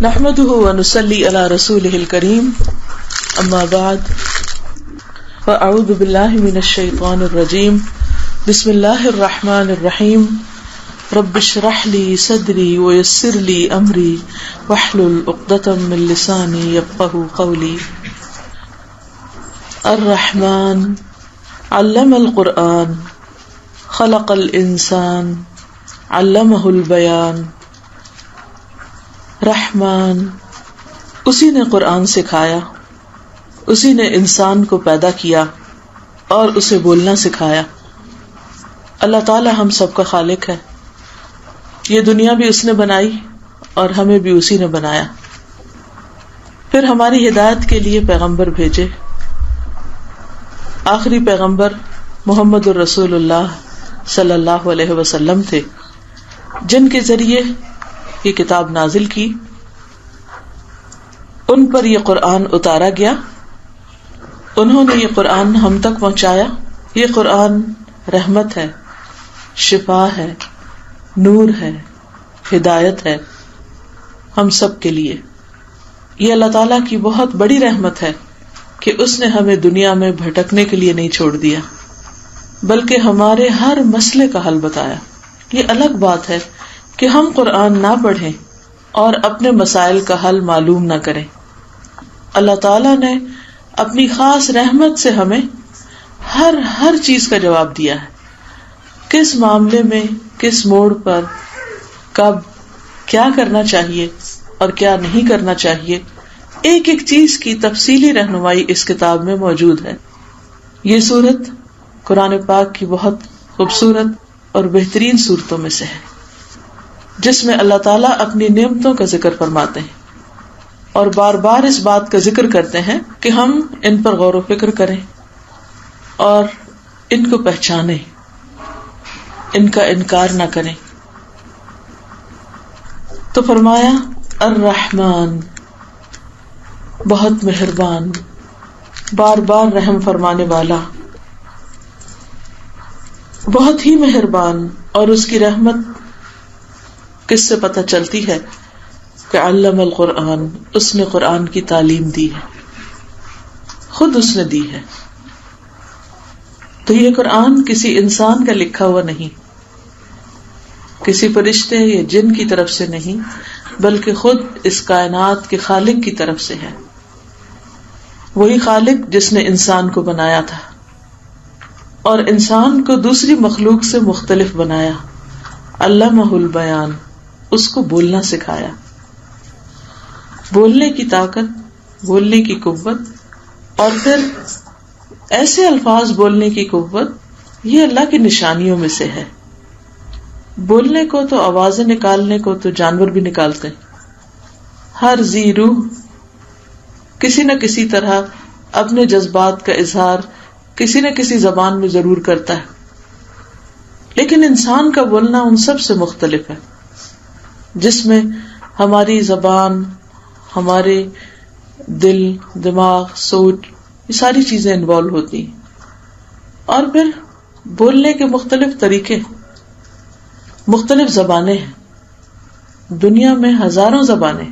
نحمده ونصلي على رسوله الكريم اما بعد فاعوذ بالله من الشيطان الرجيم بسم الله الرحمن الرحيم رب اشرح لي صدري ويسر لي امري واحلل عقدة من لساني يفقهوا قولي. الرحمن علم القرآن خلق الانسان علمه البیان. رحمان اسی نے قرآن سکھایا، اسی نے انسان کو پیدا کیا اور اسے بولنا سکھایا. اللہ تعالی ہم سب کا خالق ہے. یہ دنیا بھی اس نے بنائی اور ہمیں بھی اسی نے بنایا. پھر ہماری ہدایت کے لیے پیغمبر بھیجے. آخری پیغمبر محمد الرسول اللہ صلی اللہ علیہ وسلم تھے، جن کے ذریعے یہ کتاب نازل کی، ان پر یہ قرآن اتارا گیا، انہوں نے یہ قرآن ہم تک پہنچایا. یہ قرآن رحمت ہے، شفا ہے، نور ہے، ہدایت ہے ہم سب کے لیے. یہ اللہ تعالیٰ کی بہت بڑی رحمت ہے کہ اس نے ہمیں دنیا میں بھٹکنے کے لیے نہیں چھوڑ دیا، بلکہ ہمارے ہر مسئلے کا حل بتایا. یہ الگ بات ہے کہ ہم قرآن نہ پڑھیں اور اپنے مسائل کا حل معلوم نہ کریں. اللہ تعالیٰ نے اپنی خاص رحمت سے ہمیں ہر چیز کا جواب دیا ہے. کس معاملے میں، کس موڑ پر، کب، کیا کرنا چاہیے اور کیا نہیں کرنا چاہیے، ایک ایک چیز کی تفصیلی رہنمائی اس کتاب میں موجود ہے. یہ سورت قرآن پاک کی بہت خوبصورت اور بہترین سورتوں میں سے ہے، جس میں اللہ تعالیٰ اپنی نعمتوں کا ذکر فرماتے ہیں اور بار بار اس بات کا ذکر کرتے ہیں کہ ہم ان پر غور و فکر کریں اور ان کو پہچانیں، ان کا انکار نہ کریں. تو فرمایا الرحمن، بہت مہربان، بار بار رحم فرمانے والا، بہت ہی مہربان. اور اس کی رحمت کس سے پتہ چلتی ہے کہ علم القرآن، اس نے قرآن کی تعلیم دی ہے، خود اس نے دی ہے. تو یہ قرآن کسی انسان کا لکھا ہوا نہیں، کسی فرشتے یا جن کی طرف سے نہیں، بلکہ خود اس کائنات کے خالق کی طرف سے ہے. وہی خالق جس نے انسان کو بنایا تھا اور انسان کو دوسری مخلوق سے مختلف بنایا. علمہ البیان، اس کو بولنا سکھایا. بولنے کی طاقت، بولنے کی قوت اور پھر ایسے الفاظ بولنے کی قوت، یہ اللہ کی نشانیوں میں سے ہے. بولنے کو تو، آوازیں نکالنے کو تو جانور بھی نکالتے ہیں. ہر ذی روح کسی نہ کسی طرح اپنے جذبات کا اظہار کسی نہ کسی زبان میں ضرور کرتا ہے، لیکن انسان کا بولنا ان سب سے مختلف ہے، جس میں ہماری زبان، ہمارے دل، دماغ، سوچ، یہ ساری چیزیں انوالو ہوتی ہیں. اور پھر بولنے کے مختلف طریقے، مختلف زبانیں ہیں. دنیا میں ہزاروں زبانیں،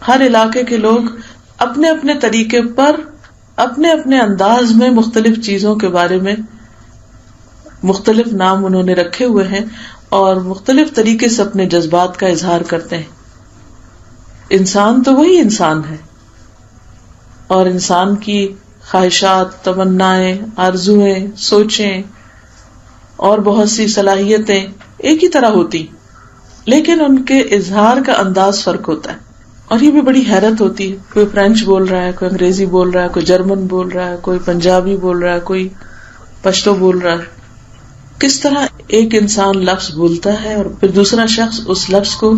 ہر علاقے کے لوگ اپنے اپنے طریقے پر، اپنے اپنے انداز میں مختلف چیزوں کے بارے میں مختلف نام انہوں نے رکھے ہوئے ہیں اور مختلف طریقے سے اپنے جذبات کا اظہار کرتے ہیں. انسان تو وہی انسان ہے، اور انسان کی خواہشات، تمنائیں، آرزویں، سوچیں اور بہت سی صلاحیتیں ایک ہی طرح ہوتی، لیکن ان کے اظہار کا انداز فرق ہوتا ہے. اور یہ بھی بڑی حیرت ہوتی ہے، کوئی فرینچ بول رہا ہے، کوئی انگریزی بول رہا ہے، کوئی جرمن بول رہا ہے، کوئی پنجابی بول رہا ہے، کوئی پشتو بول رہا ہے. کس طرح ایک انسان لفظ بولتا ہے اور پھر دوسرا شخص اس لفظ کو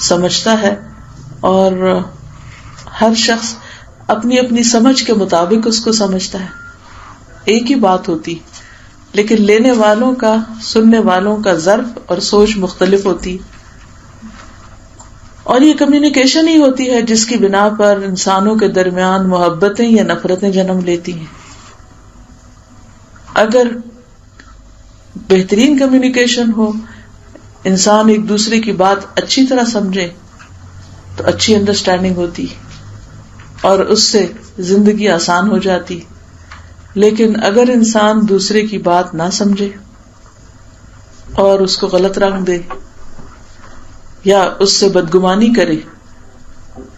سمجھتا ہے، اور ہر شخص اپنی اپنی سمجھ کے مطابق اس کو سمجھتا ہے. ایک ہی بات ہوتی، لیکن لینے والوں کا، سننے والوں کا ظرف اور سوچ مختلف ہوتی. اور یہ کمیونیکیشن ہی ہوتی ہے جس کی بنا پر انسانوں کے درمیان محبتیں یا نفرتیں جنم لیتی ہیں. اگر بہترین کمیونیکیشن ہو، انسان ایک دوسرے کی بات اچھی طرح سمجھے، تو اچھی انڈرسٹینڈنگ ہوتی اور اس سے زندگی آسان ہو جاتی. لیکن اگر انسان دوسرے کی بات نہ سمجھے اور اس کو غلط رنگ دے یا اس سے بدگمانی کرے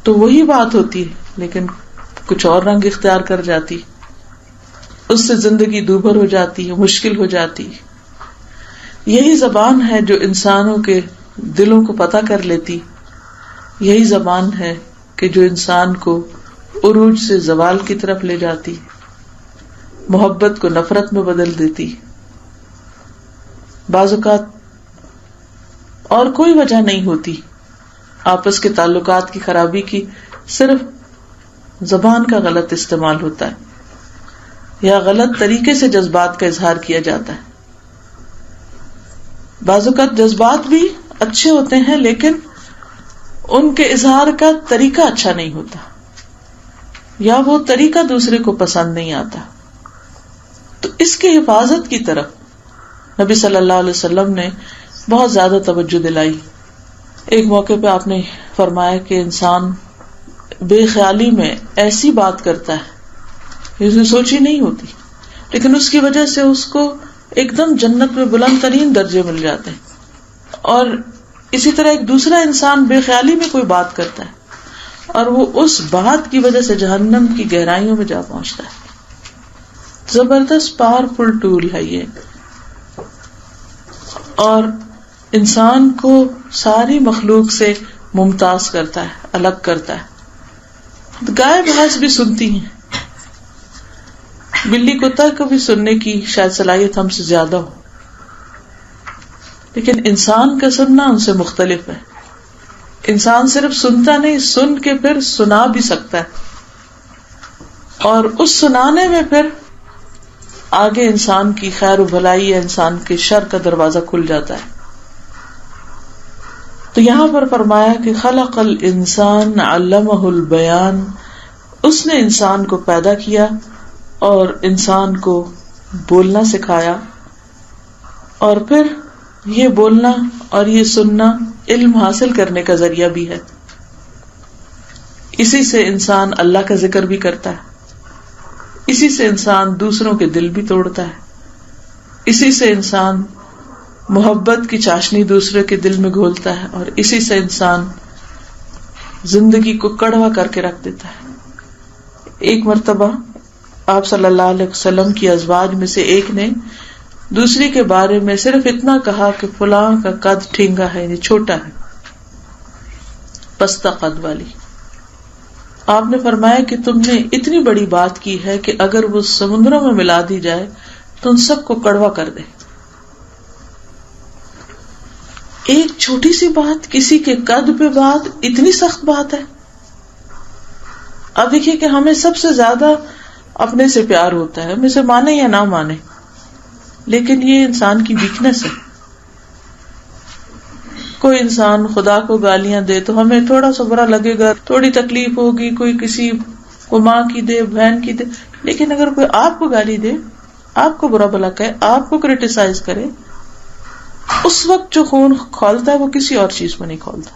تو وہی بات ہوتی ہے لیکن کچھ اور رنگ اختیار کر جاتی. اس سے زندگی دوبھر ہو جاتی ہے، مشکل ہو جاتی. یہی زبان ہے جو انسانوں کے دلوں کو پتہ کر لیتی. یہی زبان ہے کہ جو انسان کو عروج سے زوال کی طرف لے جاتی، محبت کو نفرت میں بدل دیتی. بعض اوقات اور کوئی وجہ نہیں ہوتی آپس کے تعلقات کی خرابی کی، صرف زبان کا غلط استعمال ہوتا ہے یا غلط طریقے سے جذبات کا اظہار کیا جاتا ہے. بعض اوقات جذبات بھی اچھے ہوتے ہیں لیکن ان کے اظہار کا طریقہ اچھا نہیں ہوتا یا وہ طریقہ دوسرے کو پسند نہیں آتا. تو اس کی حفاظت کی طرف نبی صلی اللہ علیہ وسلم نے بہت زیادہ توجہ دلائی. ایک موقع پہ آپ نے فرمایا کہ انسان بے خیالی میں ایسی بات کرتا ہے جس نے سوچی نہیں ہوتی، لیکن اس کی وجہ سے اس کو ایک دم جنت میں بلند ترین درجے مل جاتے ہیں. اور اسی طرح ایک دوسرا انسان بے خیالی میں کوئی بات کرتا ہے اور وہ اس بات کی وجہ سے جہنم کی گہرائیوں میں جا پہنچتا ہے. زبردست پاورفل ٹول ہے یہ، اور انسان کو ساری مخلوق سے ممتاز کرتا ہے، الگ کرتا ہے. گائے بھینس بھی سنتی ہیں، بلی کتا کو بھی سننے کی شاید صلاحیت ہم سے زیادہ ہو، لیکن انسان کا سننا ان سے مختلف ہے. انسان صرف سنتا نہیں، سن کے پھر سنا بھی سکتا ہے، اور اس سنانے میں پھر آگے انسان کی خیر و بھلائی یا انسان کے شر کا دروازہ کھل جاتا ہے. تو یہاں پر فرمایا کہ خلق الانسان علمہ البیان، اس نے انسان کو پیدا کیا اور انسان کو بولنا سکھایا، اور پھر یہ بولنا اور یہ سننا علم حاصل کرنے کا ذریعہ بھی ہے. اسی سے انسان اللہ کا ذکر بھی کرتا ہے، اسی سے انسان دوسروں کے دل بھی توڑتا ہے، اسی سے انسان محبت کی چاشنی دوسرے کے دل میں گھولتا ہے، اور اسی سے انسان زندگی کو کڑوا کر کے رکھ دیتا ہے. ایک مرتبہ آپ صلی اللہ علیہ وسلم کی ازواج میں سے ایک نے دوسری کے بارے میں صرف اتنا کہا کہ فلاں کا قد ٹھینگا ہے، یعنی چھوٹا ہے، پستہ قد والی. آپ نے فرمایا کہ تم نے اتنی بڑی بات کی ہے کہ اگر وہ سمندروں میں ملا دی جائے تو ان سب کو کڑوا کر دے. ایک چھوٹی سی بات، کسی کے قد پہ بات، اتنی سخت بات ہے. اب دیکھیے کہ ہمیں سب سے زیادہ اپنے سے پیار ہوتا ہے، ہمیں سے مانے یا نہ مانے، لیکن یہ انسان کی ویکنس ہے. کوئی انسان خدا کو گالیاں دے تو ہمیں تھوڑا سا برا لگے گا، تھوڑی تکلیف ہوگی، کوئی کسی کو ماں کی دے، بہن کی دے، لیکن اگر کوئی آپ کو گالی دے، آپ کو برا بھلا کہے، آپ کو کرٹیسائز کرے، اس وقت جو خون کھولتا ہے وہ کسی اور چیز میں نہیں کھولتا.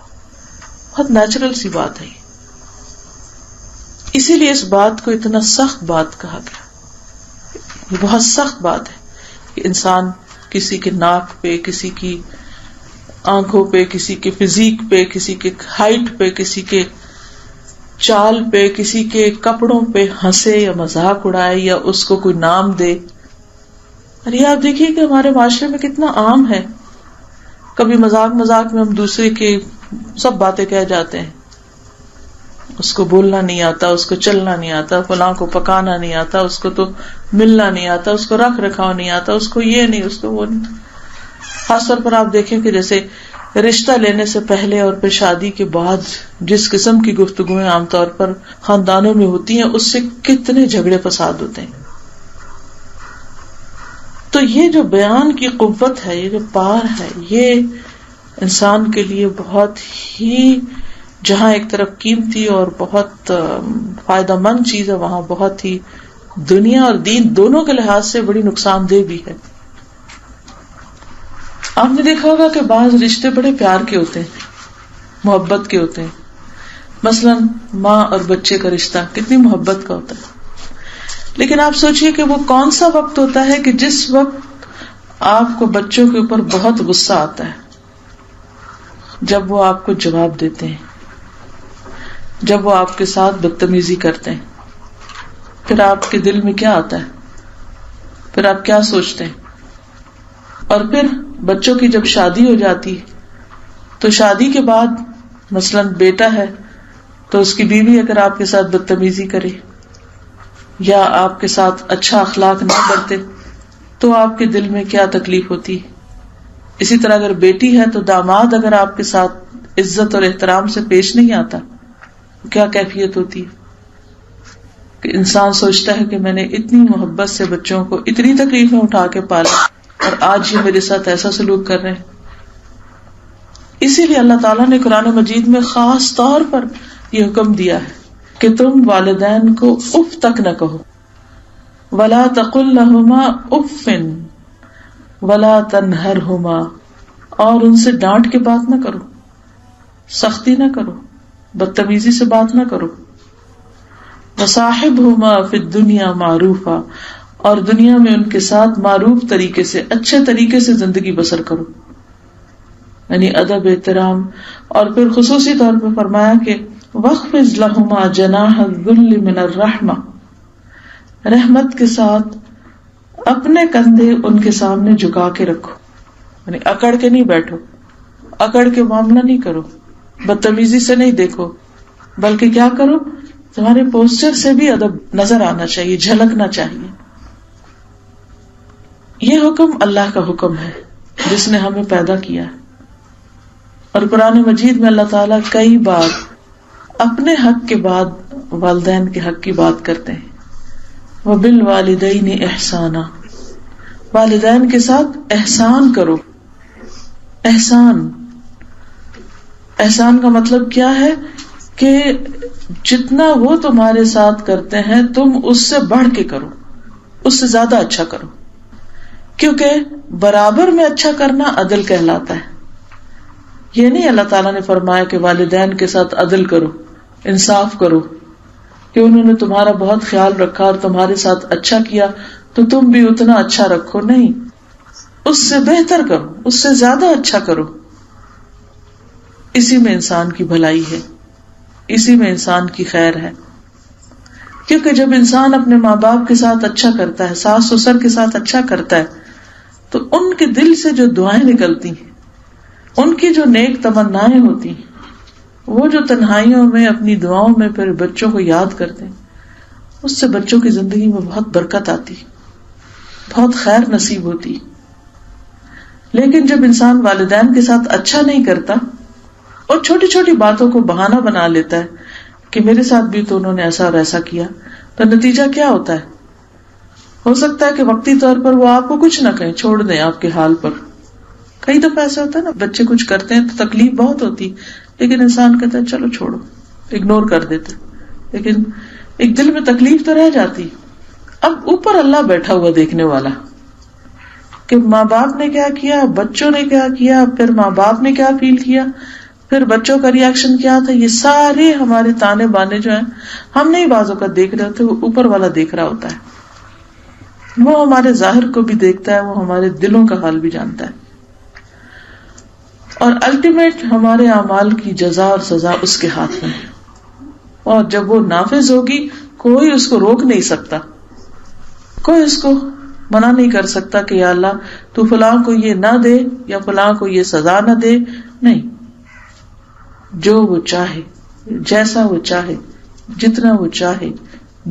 بہت نیچرل سی بات ہے. اسی لیے اس بات کو اتنا سخت بات کہا گیا. یہ بہت سخت بات ہے کہ انسان کسی کے ناک پہ، کسی کی آنکھوں پہ، کسی کے فزیک پہ، کسی کے ہائٹ پہ، کسی کے چال پہ، کسی کے کپڑوں پہ ہنسے یا مذاق اڑائے یا اس کو کوئی نام دے. اور یہ آپ دیکھیے کہ ہمارے معاشرے میں کتنا عام ہے. کبھی مذاق میں ہم دوسرے کے سب باتیں کہہ جاتے ہیں. اس کو بولنا نہیں آتا، اس کو چلنا نہیں آتا، فلاں کو پکانا نہیں آتا، اس کو تو ملنا نہیں آتا، اس کو رکھ رکھاؤ نہیں آتا، اس کو یہ نہیں، اس کو وہ نہیں. خاص طور پر آپ دیکھیں کہ جیسے رشتہ لینے سے پہلے اور پھر شادی کے بعد جس قسم کی گفتگویں عام طور پر خاندانوں میں ہوتی ہیں، اس سے کتنے جھگڑے فساد ہوتے ہیں. تو یہ جو بیان کی قوت ہے، یہ جو پار ہے، یہ انسان کے لیے بہت ہی، جہاں ایک طرف قیمتی اور بہت فائدہ مند چیز ہے، وہاں بہت ہی دنیا اور دین دونوں کے لحاظ سے بڑی نقصان دہ بھی ہے. آپ نے دیکھا ہوگا کہ بعض رشتے بڑے پیار کے ہوتے ہیں، محبت کے ہوتے ہیں، مثلا ماں اور بچے کا رشتہ کتنی محبت کا ہوتا ہے، لیکن آپ سوچئے کہ وہ کون سا وقت ہوتا ہے کہ جس وقت آپ کو بچوں کے اوپر بہت غصہ آتا ہے، جب وہ آپ کو جواب دیتے ہیں، جب وہ آپ کے ساتھ بدتمیزی کرتے ہیں، پھر آپ کے دل میں کیا آتا ہے، پھر آپ کیا سوچتے ہیں؟ اور پھر بچوں کی جب شادی ہو جاتی تو شادی کے بعد مثلا بیٹا ہے تو اس کی بیوی اگر آپ کے ساتھ بدتمیزی کرے یا آپ کے ساتھ اچھا اخلاق نہ برتے تو آپ کے دل میں کیا تکلیف ہوتی؟ اسی طرح اگر بیٹی ہے تو داماد اگر آپ کے ساتھ عزت اور احترام سے پیش نہیں آتا کیا کیفیت ہوتی ہے؟ کہ انسان سوچتا ہے کہ میں نے اتنی محبت سے بچوں کو اتنی تکلیفیں اٹھا کے پالا اور آج یہ میرے ساتھ ایسا سلوک کر رہے ہیں. اسی لیے اللہ تعالیٰ نے قرآن مجید میں خاص طور پر یہ حکم دیا ہے کہ تم والدین کو اف تک نہ کہو، ولا تقل لهما اف ولا تنہرہما، اور ان سے ڈانٹ کے بات نہ کرو، سختی نہ کرو، بدتمیزی سے بات نہ کرو. وصاحبہما فی الدنیا معروفا، اور دنیا میں ان کے ساتھ معروف طریقے سے، اچھے طریقے سے زندگی بسر کرو، یعنی ادب احترام. اور پھر خصوصی طور پہ فرمایا کہ وَاخْفِضْ لَهُمَا جَنَاحَ الذُّلِّ مِنَ الرَّحْمَةِ، رحمت کے ساتھ اپنے کندھے ان کے سامنے جھکا کے رکھو، یعنی اکڑ کے نہیں بیٹھو، اکڑ کے معاملہ نہیں کرو، بدتمیزی سے نہیں دیکھو، بلکہ کیا کرو، تمہارے پوسچر سے بھی ادب نظر آنا چاہیے، جھلکنا چاہیے. یہ حکم اللہ کا حکم ہے جس نے ہمیں پیدا کیا ہے. اور قرآن مجید میں اللہ تعالیٰ کئی بار اپنے حق کے بعد والدین کے حق کی بات کرتے ہیں. وَبِالْوَالِدَيْنِ إِحْسَانًا، والدین کے ساتھ احسان کرو. احسان کا مطلب کیا ہے کہ جتنا وہ تمہارے ساتھ کرتے ہیں تم اس سے بڑھ کے کرو، اس سے زیادہ اچھا کرو، کیونکہ برابر میں اچھا کرنا عدل کہلاتا ہے. یہ نہیں اللہ تعالیٰ نے فرمایا کہ والدین کے ساتھ عدل کرو، انصاف کرو، کہ انہوں نے تمہارا بہت خیال رکھا اور تمہارے ساتھ اچھا کیا تو تم بھی اتنا اچھا رکھو. نہیں، اس سے بہتر کرو، اس سے زیادہ اچھا کرو. اسی میں انسان کی بھلائی ہے، اسی میں انسان کی خیر ہے. کیونکہ جب انسان اپنے ماں باپ کے ساتھ اچھا کرتا ہے، ساس سسر کے ساتھ اچھا کرتا ہے، تو ان کے دل سے جو دعائیں نکلتی ہیں، ان کی جو نیک تمنائیں ہوتی ہیں، وہ جو تنہائیوں میں اپنی دعاؤں میں پھر بچوں کو یاد کرتے ہیں، اس سے بچوں کی زندگی میں بہت برکت آتی، بہت خیر نصیب ہوتی. لیکن جب انسان والدین کے ساتھ اچھا نہیں کرتا اور چھوٹی چھوٹی باتوں کو بہانہ بنا لیتا ہے کہ میرے ساتھ بھی تو انہوں نے ایسا اور ایسا کیا، تو نتیجہ کیا ہوتا ہے؟ ہو سکتا ہے کہ وقتی طور پر وہ آپ کو کچھ نہ کہیں، چھوڑ دیں آپ کے حال پر. کئی دفعہ ایسا ہوتا ہے نا، بچے کچھ کرتے ہیں تو تکلیف بہت ہوتی، لیکن انسان کہتا ہے چلو چھوڑو، اگنور کر دیتے، لیکن ایک دل میں تکلیف تو رہ جاتی. اب اوپر اللہ بیٹھا ہوا دیکھنے والا کہ ماں باپ نے کیا کیا، بچوں نے کیا کیا، پھر ماں باپ نے کیا فیل کیا، پھر بچوں کا ریاکشن کیا تھا. یہ سارے ہمارے تانے بانے جو ہیں ہم نہیں بعضوں کا دیکھ رہے ہوتے، وہ اوپر والا دیکھ رہا ہوتا ہے. وہ ہمارے ظاہر کو بھی دیکھتا ہے، وہ ہمارے دلوں کا حال بھی جانتا ہے، اور الٹیمیٹ ہمارے اعمال کی جزا اور سزا اس کے ہاتھ میں ہے. اور جب وہ نافذ ہوگی کوئی اس کو روک نہیں سکتا، کوئی اس کو منع نہیں کر سکتا کہ یا اللہ تو فلاں کو یہ نہ دے یا فلاں کو یہ سزا نہ دے. نہیں، جو وہ چاہے، جیسا وہ چاہے، جتنا وہ چاہے،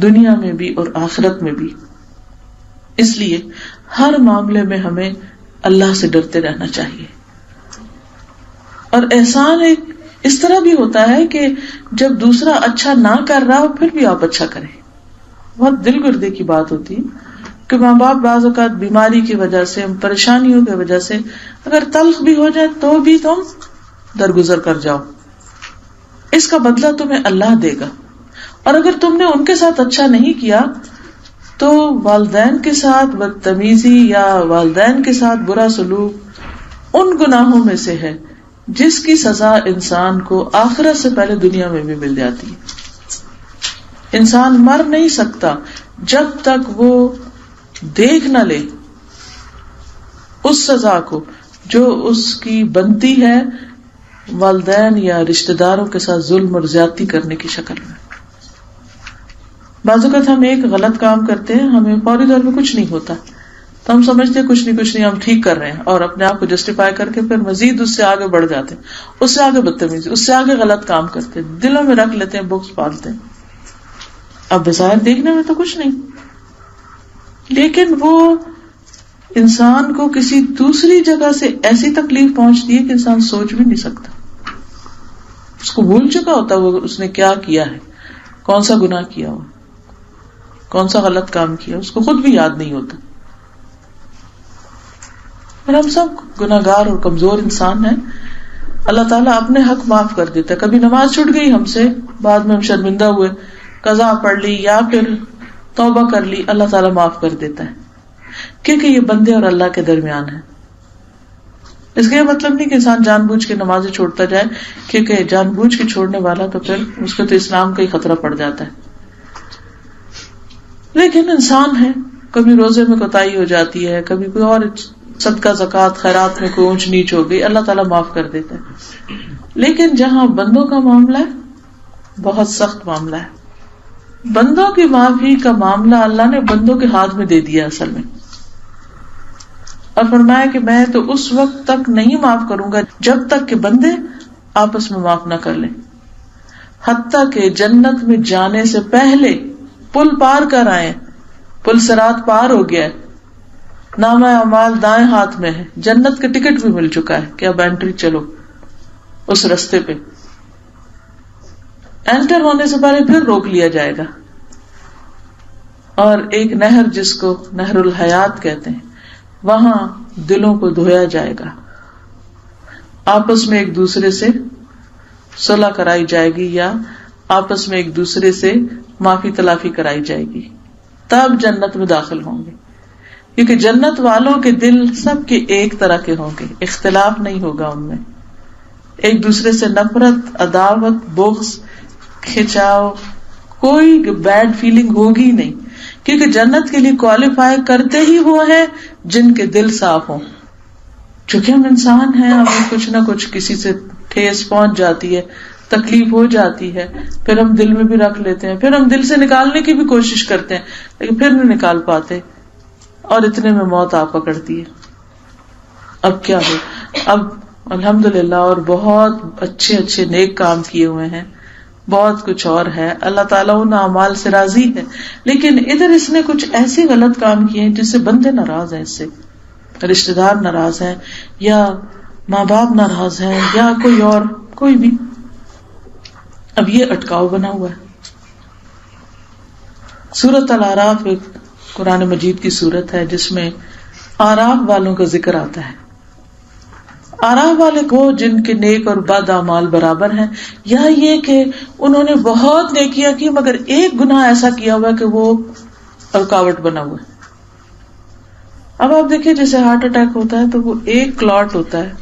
دنیا میں بھی اور آخرت میں بھی. اس لیے ہر معاملے میں ہمیں اللہ سے ڈرتے رہنا چاہیے. اور احسان ایک اس طرح بھی ہوتا ہے کہ جب دوسرا اچھا نہ کر رہا ہو پھر بھی آپ اچھا کریں. بہت دل گردے کی بات ہوتی کہ ماں باپ بعض اوقات بیماری کی وجہ سے، پریشانیوں کی وجہ سے اگر تلخ بھی ہو جائے تو بھی تم درگزر کر جاؤ، اس کا بدلہ تمہیں اللہ دے گا. اور اگر تم نے ان کے ساتھ اچھا نہیں کیا تو والدین کے ساتھ بدتمیزی یا والدین کے ساتھ برا سلوک ان گناہوں میں سے ہے جس کی سزا انسان کو آخرت سے پہلے دنیا میں بھی مل جاتی ہے. انسان مر نہیں سکتا جب تک وہ دیکھ نہ لے اس سزا کو جو اس کی بنتی ہے والدین یا رشتہ داروں کے ساتھ ظلم اور زیادتی کرنے کی شکل میں. بعض اوقات ہم ایک غلط کام کرتے ہیں, ہمیں فوری طور پہ کچھ نہیں ہوتا تو ہم سمجھتے ہیں کچھ نہیں ہم ٹھیک کر رہے ہیں, اور اپنے آپ کو جسٹیفائی کر کے پھر مزید اس سے آگے بڑھ جاتے ہیں, اس سے آگے بدتمیزی, اس سے آگے غلط کام کرتے ہیں, دلوں میں رکھ لیتے ہیں, بغض پالتے ہیں. اب بظاہر دیکھنے میں تو کچھ نہیں, لیکن وہ انسان کو کسی دوسری جگہ سے ایسی تکلیف پہنچتی ہے کہ انسان سوچ بھی نہیں سکتا. اس کو بھول چکا ہوتا وہ اس نے کیا کیا ہے, کون سا گناہ کیا ہو, کون سا غلط کام کیا, اس کو خود بھی یاد نہیں ہوتا. اور ہم سب گناہگار اور کمزور انسان ہیں. اللہ تعالیٰ اپنے حق معاف کر دیتا ہے. کبھی نماز چھوٹ گئی ہم سے, بعد میں ہم شرمندہ ہوئے, قضا پڑھ لی یا پھر توبہ کر لی, اللہ تعالیٰ معاف کر دیتا ہے, کیونکہ یہ بندے اور اللہ کے درمیان ہے. اس کا یہ مطلب نہیں کہ انسان جان بوجھ کے نمازیں چھوڑتا جائے, کیونکہ جان بوجھ کے چھوڑنے والا تو پھر اس کو تو اسلام کا ہی خطرہ پڑ جاتا ہے. لیکن انسان ہے, کبھی روزے میں کوتاہی ہو جاتی ہے, کبھی کوئی اور صدقہ زکوٰۃ خیرات میں کوئی اونچ نیچ ہو گئی, اللہ تعالیٰ معاف کر دیتا ہے. لیکن جہاں بندوں کا معاملہ ہے بہت سخت معاملہ ہے. بندوں کی معافی کا معاملہ اللہ نے بندوں کے ہاتھ میں دے دیا اصل میں, اور فرمایا کہ میں تو اس وقت تک نہیں معاف کروں گا جب تک کہ بندے آپس میں معاف نہ کر لیں, حتیٰ کہ جنت میں جانے سے پہلے پل پار کر آئے. پل صراط پار ہو گیا ہے, نامہ اعمال دائیں ہاتھ میں ہے, جنت کا ٹکٹ بھی مل چکا ہے کہ اب انٹری چلو اس رستے پہ. انٹر ہونے سے پہلے پھر روک لیا جائے گا, اور ایک نہر جس کو نہر الحیات کہتے ہیں وہاں دلوں کو دھویا جائے گا, آپس میں ایک دوسرے سے صلح کرائی جائے گی یا آپس میں ایک دوسرے سے معافی تلافی کرائی جائے گی, تب جنت میں داخل ہوں گے. کیونکہ جنت والوں کے دل سب کے ایک طرح کے ہوں گے, اختلاف نہیں ہوگا ان میں, ایک دوسرے سے نفرت, عداوت, بغض, کھچاؤ, کوئی بیڈ فیلنگ ہوگی نہیں, کیونکہ جنت کے لیے کوالیفائی کرتے ہی وہ ہیں جن کے دل صاف ہوں. چونکہ ہم انسان ہیں, ہمیں کچھ نہ کچھ کسی سے ٹھیس پہنچ جاتی ہے, تکلیف ہو جاتی ہے, پھر ہم دل میں بھی رکھ لیتے ہیں, پھر ہم دل سے نکالنے کی بھی کوشش کرتے ہیں لیکن پھر نہیں نکال پاتے, اور اتنے میں موت آ پکڑتی ہے. اب کیا ہو, اب الحمدللہ اور بہت اچھے اچھے نیک کام کیے ہوئے ہیں, بہت کچھ اور ہے, اللہ تعالیٰ ان اعمال سے راضی ہے, لیکن ادھر اس نے کچھ ایسے غلط کام کیے ہیں جس سے بندے ناراض ہیں, اس سے رشتہ دار ناراض ہیں, یا ماں باپ ناراض ہیں, یا کوئی اور کوئی بھی. اب یہ اٹکاؤ بنا ہوا ہے. سورۃ الاعراف ایک قرآن مجید کی سورت ہے جس میں اعراف والوں کا ذکر آتا ہے. اعراف والے کو جن کے نیک اور بد اعمال برابر ہیں, یا یہ کہ انہوں نے بہت نیکیاں کی مگر ایک گناہ ایسا کیا ہوا کہ وہ رکاوٹ بنا ہوا ہے. اب آپ دیکھیں جیسے ہارٹ اٹیک ہوتا ہے تو وہ ایک کلاٹ ہوتا ہے,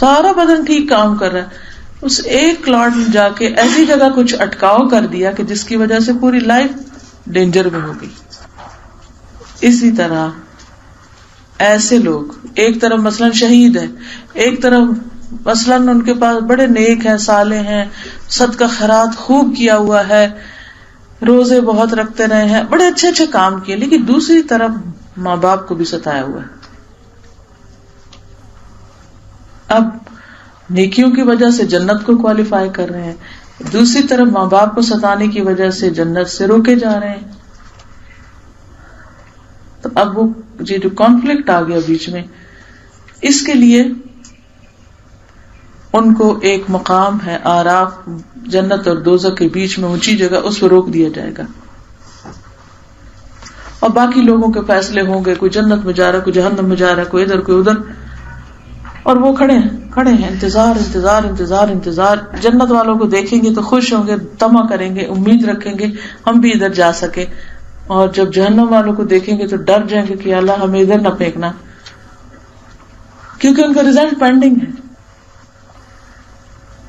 سارا بدن ٹھیک کام کر رہا ہے, اس ایک کلاٹ میں جا کے ایسی جگہ کچھ اٹکاؤ کر دیا کہ جس کی وجہ سے پوری لائف ڈینجر میں ہو گئی. اسی طرح ایسے لوگ ایک طرف مثلاً شہید ہیں, ایک طرف مثلاً ان کے پاس بڑے نیک ہیں, صالح ہیں, صدقہ خیرات خوب کیا ہوا ہے, روزے بہت رکھتے رہے ہیں, بڑے اچھے اچھے کام کیے, لیکن دوسری طرف ماں باپ کو بھی ستایا ہوا ہے. اب نیکیوں کی وجہ سے جنت کو کوالیفائی کر رہے ہیں, دوسری طرف ماں باپ کو ستانے کی وجہ سے جنت سے روکے جا رہے ہیں. تو اب وہ یہ جو کانفلکٹ آ گیا بیچ میں, اس کے لیے ان کو ایک مقام ہے آراف, جنت اور دوزخ کے بیچ میں اونچی جگہ, اس پہ روک دیا جائے گا, اور باقی لوگوں کے فیصلے ہوں گے, کوئی جنت میں جا رہا ہے, کوئی جہنم میں جا رہا ہے, کوئی ادھر کوئی ادھر, اور وہ کھڑے ہیں انتظار انتظار انتظار انتظار. جنت والوں کو دیکھیں گے تو خوش ہوں گے, طمع کریں گے, امید رکھیں گے ہم بھی ادھر جا سکے, اور جب جہنم والوں کو دیکھیں گے تو ڈر جائیں گے کہ اللہ ہمیں ادھر نہ پھینکنا. کیونکہ ان کا ریزلٹ پینڈنگ ہے.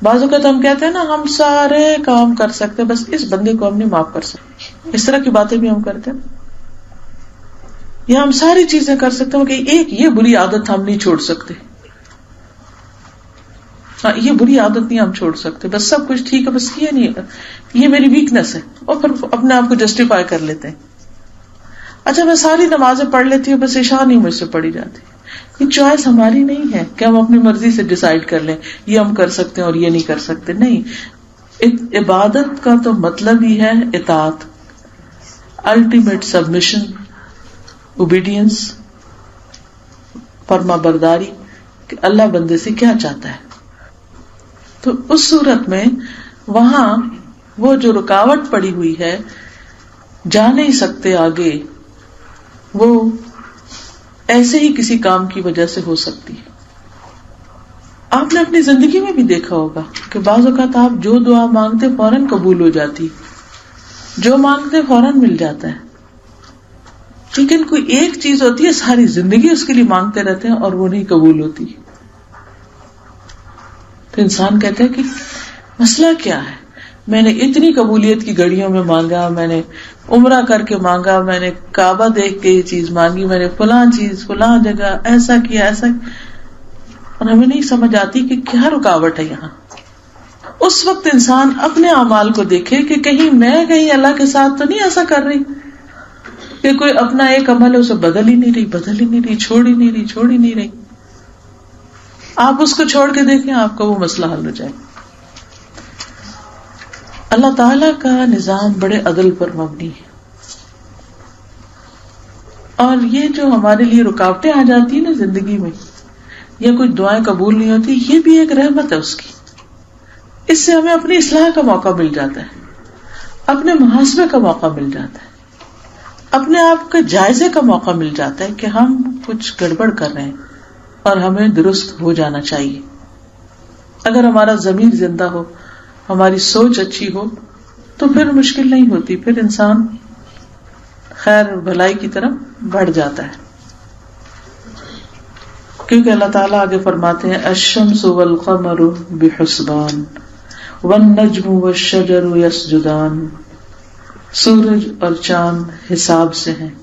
بعض اوقات ہم کہتے ہیں نا ہم سارے کام کر سکتے بس اس بندے کو ہم نہیں معاف کر سکتے، اس طرح کی باتیں بھی ہم کرتے ہیں. یا ہم ساری چیزیں کر سکتے ہیں کہ ایک یہ بری عادت ہم نہیں چھوڑ سکتے، ہاں یہ بری عادت نہیں ہم چھوڑ سکتے، بس سب کچھ ٹھیک ہے بس یہ نہیں، یہ میری ویکنس ہے، اور پھر اپنے آپ کو جسٹیفائی کر لیتے ہیں. اچھا میں ساری نمازیں پڑھ لیتی ہوں بس عشاء نہیں مجھ سے پڑھی جاتی. یہ چوائس ہماری نہیں ہے کہ ہم اپنی مرضی سے ڈیسائیڈ کر لیں یہ ہم کر سکتے ہیں اور یہ نہیں کر سکتے. نہیں، عبادت کا تو مطلب ہی ہے اطاعت، الٹیمیٹ سبمیشن، اوبیڈینس، فرما برداری، کہ اللہ بندے سے کیا چاہتا ہے. تو اس صورت میں وہاں وہ جو رکاوٹ پڑی ہوئی ہے جا نہیں سکتے آگے، وہ ایسے ہی کسی کام کی وجہ سے ہو سکتی ہے. آپ نے اپنی زندگی میں بھی دیکھا ہوگا کہ بعض اوقات آپ جو دعا مانگتے فوراً قبول ہو جاتی، جو مانگتے فوراً مل جاتا ہے. لیکن کوئی ایک چیز ہوتی ہے ساری زندگی اس کے لیے مانگتے رہتے ہیں اور وہ نہیں قبول ہوتی. تو انسان کہتا ہے کہ مسئلہ کیا ہے، میں نے اتنی قبولیت کی گھڑیوں میں مانگا، میں نے عمرہ کر کے مانگا، میں نے کعبہ دیکھ کے یہ چیز مانگی، میں نے فلاں چیز فلاں جگہ ایسا کیا ایسا کیا، اور ہمیں نہیں سمجھ آتی کہ کیا رکاوٹ ہے یہاں. اس وقت انسان اپنے اعمال کو دیکھے کہ کہیں میں کہیں اللہ کے ساتھ تو نہیں ایسا کر رہی کہ کوئی اپنا ایک عمل ہے اسے بدل ہی نہیں رہی، چھوڑ ہی نہیں رہی. آپ اس کو چھوڑ کے دیکھیں آپ کا وہ مسئلہ حل ہو جائے. اللہ تعالی کا نظام بڑے عدل پر مبنی ہے، اور یہ جو ہمارے لیے رکاوٹیں آ جاتی ہیں نا زندگی میں، یا کوئی دعائیں قبول نہیں ہوتی، یہ بھی ایک رحمت ہے اس کی. اس سے ہمیں اپنی اصلاح کا موقع مل جاتا ہے، اپنے محاسبے کا موقع مل جاتا ہے، اپنے آپ کے جائزے کا موقع مل جاتا ہے کہ ہم کچھ گڑبڑ کر رہے ہیں اور ہمیں درست ہو جانا چاہیے. اگر ہمارا ضمیر زندہ ہو، ہماری سوچ اچھی ہو، تو پھر مشکل نہیں ہوتی، پھر انسان خیر اور بھلائی کی طرف بڑھ جاتا ہے. کیونکہ اللہ تعالیٰ آگے فرماتے ہیں الشمس والقمر بحسبان والنجم والشجر یسجدان، سورج اور چاند حساب سے ہیں،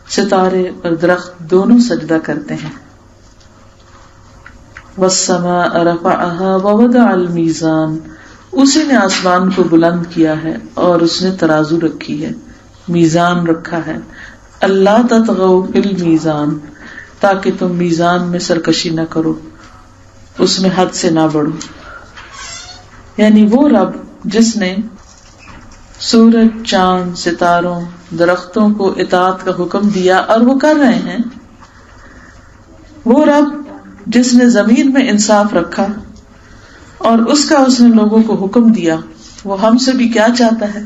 ستارے اور درخت دونوں سجدہ کرتے ہیں. والسماء رفعها ووضع المیزان، اسی نے آسمان کو بلند کیا ہے اور اس نے ترازو رکھی ہے، میزان رکھا ہے. اللہ تطغوا فی المیزان، تاکہ تم میزان میں سرکشی نہ کرو، اس میں حد سے نہ بڑھو. یعنی وہ رب جس نے سورج، چاند، ستاروں، درختوں کو اطاعت کا حکم دیا اور وہ کر رہے ہیں، وہ رب جس نے زمین میں انصاف رکھا اور اس نے لوگوں کو حکم دیا، وہ ہم سے بھی کیا چاہتا ہے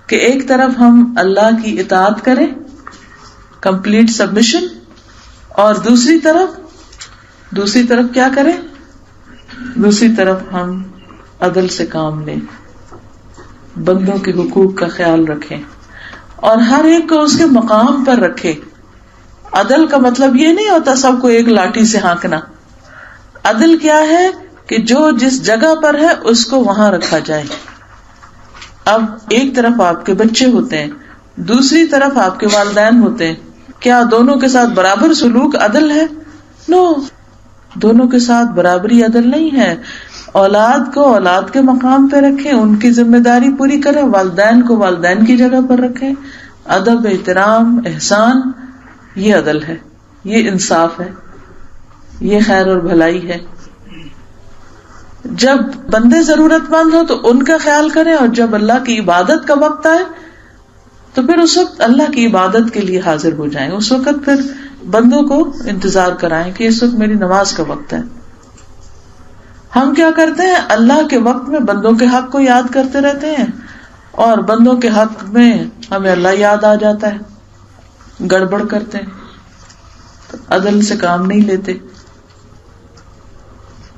کہ ایک طرف ہم اللہ کی اطاعت کریں، کمپلیٹ سبمیشن، اور دوسری طرف کیا کریں، دوسری طرف ہم عدل سے کام لیں، بندوں کے حقوق کا خیال رکھیں اور ہر ایک کو اس کے مقام پر رکھے. عدل کا مطلب یہ نہیں ہوتا سب کو ایک لاٹھی سے ہانکنا. عدل کیا ہے کہ جو جس جگہ پر ہے اس کو وہاں رکھا جائے. اب ایک طرف آپ کے بچے ہوتے ہیں، دوسری طرف آپ کے والدین ہوتے ہیں، کیا دونوں کے ساتھ برابر سلوک عدل ہے؟ نو، دونوں کے ساتھ برابری عدل نہیں ہے. اولاد کو اولاد کے مقام پہ رکھیں، ان کی ذمہ داری پوری کریں، والدین کو والدین کی جگہ پر رکھیں. ادب، احترام، احسان، یہ عدل ہے، یہ انصاف ہے، یہ خیر اور بھلائی ہے. جب بندے ضرورت مند ہو تو ان کا خیال کریں، اور جب اللہ کی عبادت کا وقت آئے تو پھر اس وقت اللہ کی عبادت کے لیے حاضر ہو جائیں. اس وقت پھر بندوں کو انتظار کرائیں کہ اس وقت میری نماز کا وقت ہے. ہم کیا کرتے ہیں؟ اللہ کے وقت میں بندوں کے حق کو یاد کرتے رہتے ہیں، اور بندوں کے حق میں ہمیں اللہ یاد آ جاتا ہے، گڑبڑ کرتے ہیں، تو عدل سے کام نہیں لیتے.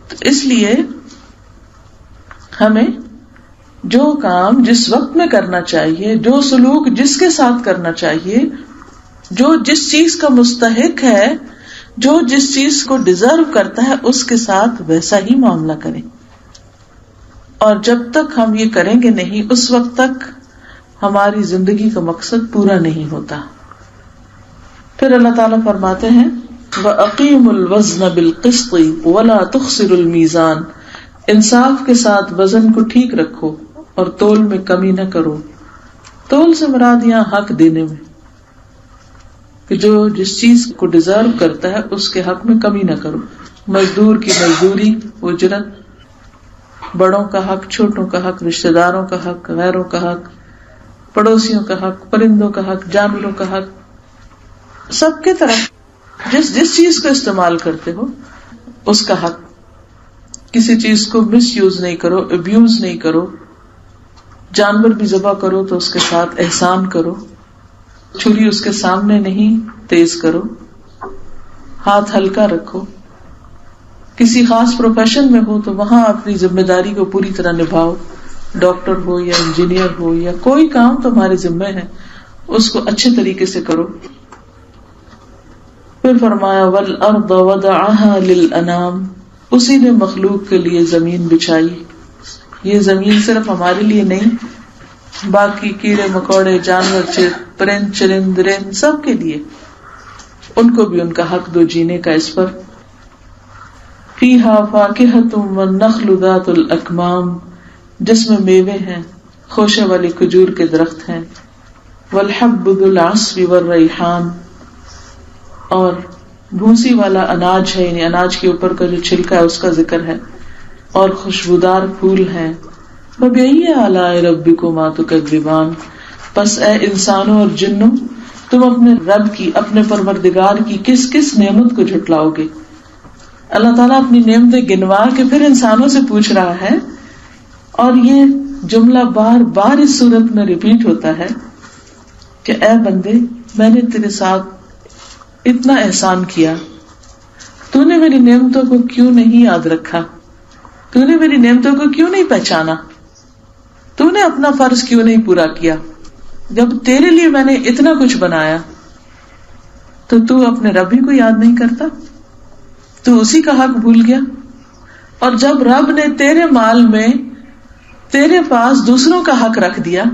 تو اس لیے ہمیں جو کام جس وقت میں کرنا چاہیے، جو سلوک جس کے ساتھ کرنا چاہیے، جو جس چیز کا مستحق ہے جو جس چیز کو ڈیزرو کرتا ہے اس کے ساتھ ویسا ہی معاملہ کریں. اور جب تک ہم یہ کریں گے نہیں اس وقت تک ہماری زندگی کا مقصد پورا نہیں ہوتا. پھر اللہ تعالیٰ فرماتے ہیں وَأَقِيمُوا الْوَزْنَ بِالْقِسْطِ وَلَا تُخْسِرُوا الْمِيزَانَ، انصاف کے ساتھ وزن کو ٹھیک رکھو اور تول میں کمی نہ کرو. تول سے مراد یہاں حق دینے میں، کہ جو جس چیز کو ڈیزرو کرتا ہے اس کے حق میں کمی نہ کرو. مزدور کی مزدوری، اجرت، بڑوں کا حق، چھوٹوں کا حق، رشتہ داروں کا حق، غیروں کا حق، پڑوسیوں کا حق، پرندوں کا حق، جانوروں کا حق، سب کے طرف جس چیز کو استعمال کرتے ہو اس کا حق. کسی چیز کو مس یوز نہیں کرو، ابیوز نہیں کرو. جانور بھی ذبح کرو تو اس کے ساتھ احسان کرو. چھری اس کے سامنے نہیں تیز کرو. ہاتھ ہلکا رکھو. کسی خاص پروفیشن میں ہو تو وہاں اپنی ذمہ داری کو پوری طرح نبھاؤ. ڈاکٹر ہو یا انجینئر ہو یا کوئی کام تمہارے ذمہ ہے اس کو اچھے طریقے سے کرو. پھر فرمایا والارض وضعها للانام، اسی نے مخلوق کے لیے زمین بچھائی. یہ زمین صرف ہمارے لیے نہیں، باقی کیڑے مکوڑے، جانور، پرند چرند رند سب کے لیے. ان کو بھی ان کا حق دو جینے کا اس پر. فیہا فاکہۃ والنخل ذات الاکمام، جس میں میوے ہیں، خوشے والے کھجور کے درخت ہیں. والحب ذو العصف والریحان، اور بھوسی والا اناج ہے، یعنی اناج کے اوپر کا جو چھلکا ہے اس کا ذکر ہے، اور خوشبودار پھول ہیں. فبأي آلاء ربكما تكذبان، پس اے انسانوں اور جنوں تم اپنے رب کی، اپنے پروردگار کی کس کس نعمت کو جھٹلاؤ گے. اللہ تعالیٰ اپنی نعمتیں گنوا کے پھر انسانوں سے پوچھ رہا ہے، اور یہ جملہ بار بار اس صورت میں ریپیٹ ہوتا ہے کہ اے بندے، میں نے تیرے ساتھ اتنا احسان کیا، تو نے میری نعمتوں کو کیوں نہیں یاد رکھا؟ تو نے میری نعمتوں کو کیوں نہیں پہچانا؟ تو نے اپنا فرض کیوں نہیں پورا کیا؟ جب تیرے لیے میں نے اتنا کچھ بنایا تو اپنے رب ہی کو یاد نہیں کرتا؟ تو اسی کا حق بھول گیا. اور جب رب نے تیرے مال میں تیرے پاس دوسروں کا حق رکھ دیا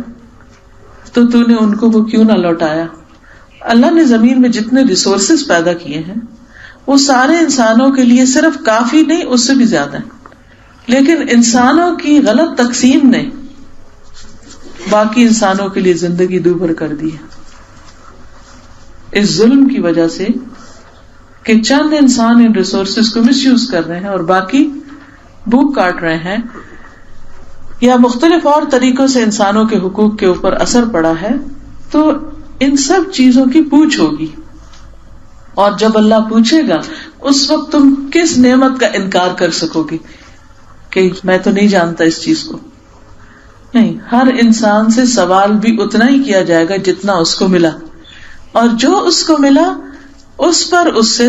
تو نے ان کو وہ کیوں نہ لوٹایا؟ اللہ نے زمین میں جتنے ریسورسز پیدا کیے ہیں وہ سارے انسانوں کے لیے صرف کافی نہیں، اس سے بھی زیادہ ہیں. لیکن انسانوں کی غلط تقسیم نے باقی انسانوں کے لیے زندگی دوبھر کر دی ہے. اس ظلم کی وجہ سے کہ چند انسان ان ریسورسز کو مس یوز کر رہے ہیں اور باقی بھوک کاٹ رہے ہیں، یا مختلف اور طریقوں سے انسانوں کے حقوق کے اوپر اثر پڑا ہے، تو ان سب چیزوں کی پوچھ ہوگی. اور جب اللہ پوچھے گا اس وقت تم کس نعمت کا انکار کر سکو گے کہ میں تو نہیں جانتا اس چیز کو؟ نہیں، ہر انسان سے سوال بھی اتنا ہی کیا جائے گا جتنا اس کو ملا، اور جو اس کو ملا اس پر اس سے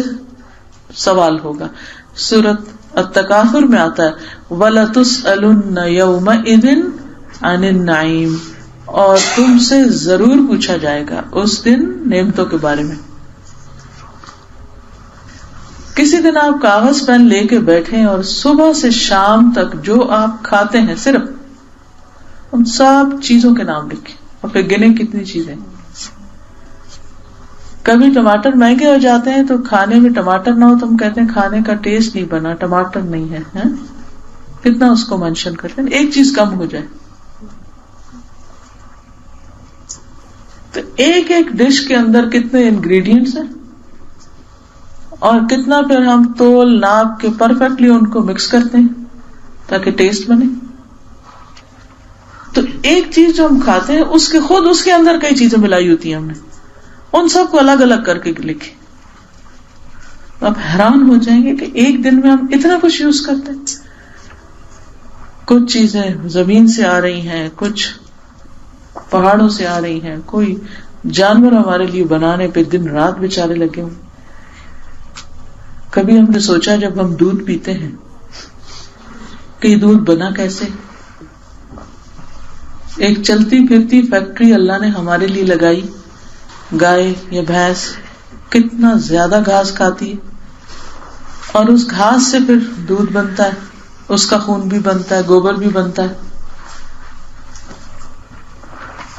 سوال ہوگا. سورۃ التکاثر میں آتا ہے وَلَتُسْأَلُنَّ يَوْمَئِذٍ عَنِ النَّعِيمِ، اور تم سے ضرور پوچھا جائے گا اس دن نعمتوں کے بارے میں. کسی دن آپ کاغذ پین لے کے بیٹھیں اور صبح سے شام تک جو آپ کھاتے ہیں صرف ان سب چیزوں کے نام لکھیں اور پھر گنیں کتنی چیزیں. کبھی ٹماٹر مہنگے ہو جاتے ہیں تو کھانے میں ٹماٹر نہ ہو تو ہم کہتے ہیں کھانے کا ٹیسٹ نہیں بنا، ٹماٹر نہیں ہے. کتنا اس کو مینشن کرتے ہیں، ایک چیز کم ہو جائے. تو ایک ایک ڈش کے اندر کتنے انگریڈینٹس ہیں اور کتنا پھر ہم تول ناپ کے پرفیکٹلی ان کو مکس کرتے ہیں تاکہ ٹیسٹ بنے. تو ایک چیز جو ہم کھاتے ہیں اس کے اندر کئی چیزیں ملائی ہوتی ہیں، ہم نے ان سب کو الگ الگ کر کے لکھے. آپ حیران ہو جائیں گے کہ ایک دن میں ہم اتنا کچھ یوز کرتے ہیں. کچھ چیزیں زمین سے آ رہی ہیں، کچھ پہاڑوں سے آ رہی ہیں، کوئی جانور ہمارے لیے بنانے پہ دن رات بیچارے لگے ہوئے. کبھی ہم نے سوچا جب ہم دودھ پیتے ہیں کہ یہ دودھ بنا کیسے؟ ایک چلتی پھرتی فیکٹری اللہ نے ہمارے لیے لگائی. گائے یا بھینس کتنا زیادہ گھاس کھاتی ہے اور اس گھاس سے پھر دودھ بنتا ہے، اس کا خون بھی بنتا ہے، گوبر بھی بنتا ہے.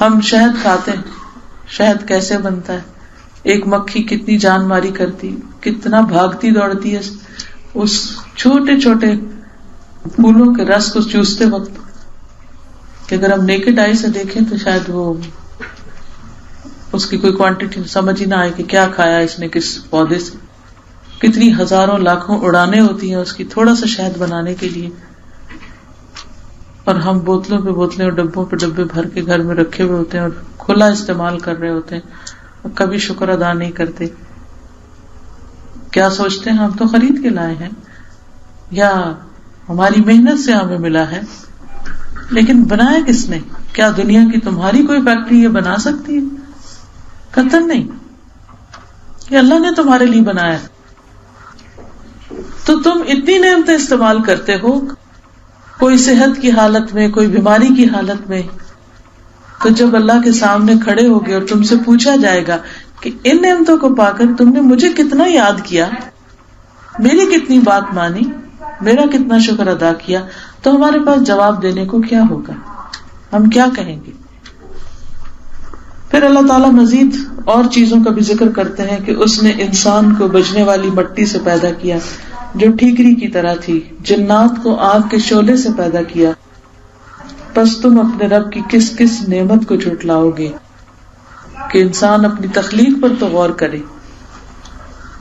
ہم شہد کھاتے ہیں، شہد کیسے بنتا ہے؟ ایک مکھی کتنی جان ماری کرتی، کتنا بھاگتی دوڑتی ہے اس چھوٹے چھوٹے پھولوں کے رس کو چوستے وقت، کہ اگر ہم نیکڈ آئی سے دیکھیں تو شاید وہ اس کی کوئی کوانٹٹی سمجھ ہی نہ آئے کہ کیا کھایا اس نے کس پودے سے. کتنی ہزاروں لاکھوں اڑانیں ہوتی ہیں اس کی تھوڑا سا شہد بنانے کے لیے، اور ہم بوتلوں پہ بوتلیں اور ڈبوں پہ ڈبے بھر کے گھر میں رکھے ہوئے ہوتے ہیں اور کھلا استعمال کر رہے ہوتے ہیں، اور کبھی شکر ادا نہیں کرتے. کیا سوچتے ہیں ہم تو خرید کے لائے ہیں یا ہماری محنت سے ہمیں ملا ہے، لیکن بنایا کس نے؟ کیا دنیا کی تمہاری کوئی فیکٹری یہ بنا سکتی ہے؟ قطعاً نہیں. یہ اللہ نے تمہارے لیے بنایا. تو تم اتنی نعمتیں استعمال کرتے ہو، کوئی صحت کی حالت میں، کوئی بیماری کی حالت میں، تو جب اللہ کے سامنے کھڑے ہوگے اور تم سے پوچھا جائے گا کہ ان نعمتوں کو پا کر تم نے مجھے کتنا یاد کیا، میری کتنی بات مانی، میرا کتنا شکر ادا کیا، تو ہمارے پاس جواب دینے کو کیا ہوگا؟ ہم کیا کہیں گے؟ پھر اللہ تعالیٰ مزید اور چیزوں کا بھی ذکر کرتے ہیں کہ اس نے انسان کو بجنے والی مٹی سے پیدا کیا جو ٹھیکری کی طرح تھی، جنات کو آگ کے شعلے سے پیدا کیا. پس تم اپنے رب کی کس کس نعمت کو جھٹلاؤ گے؟ کہ انسان اپنی تخلیق پر تو غور کرے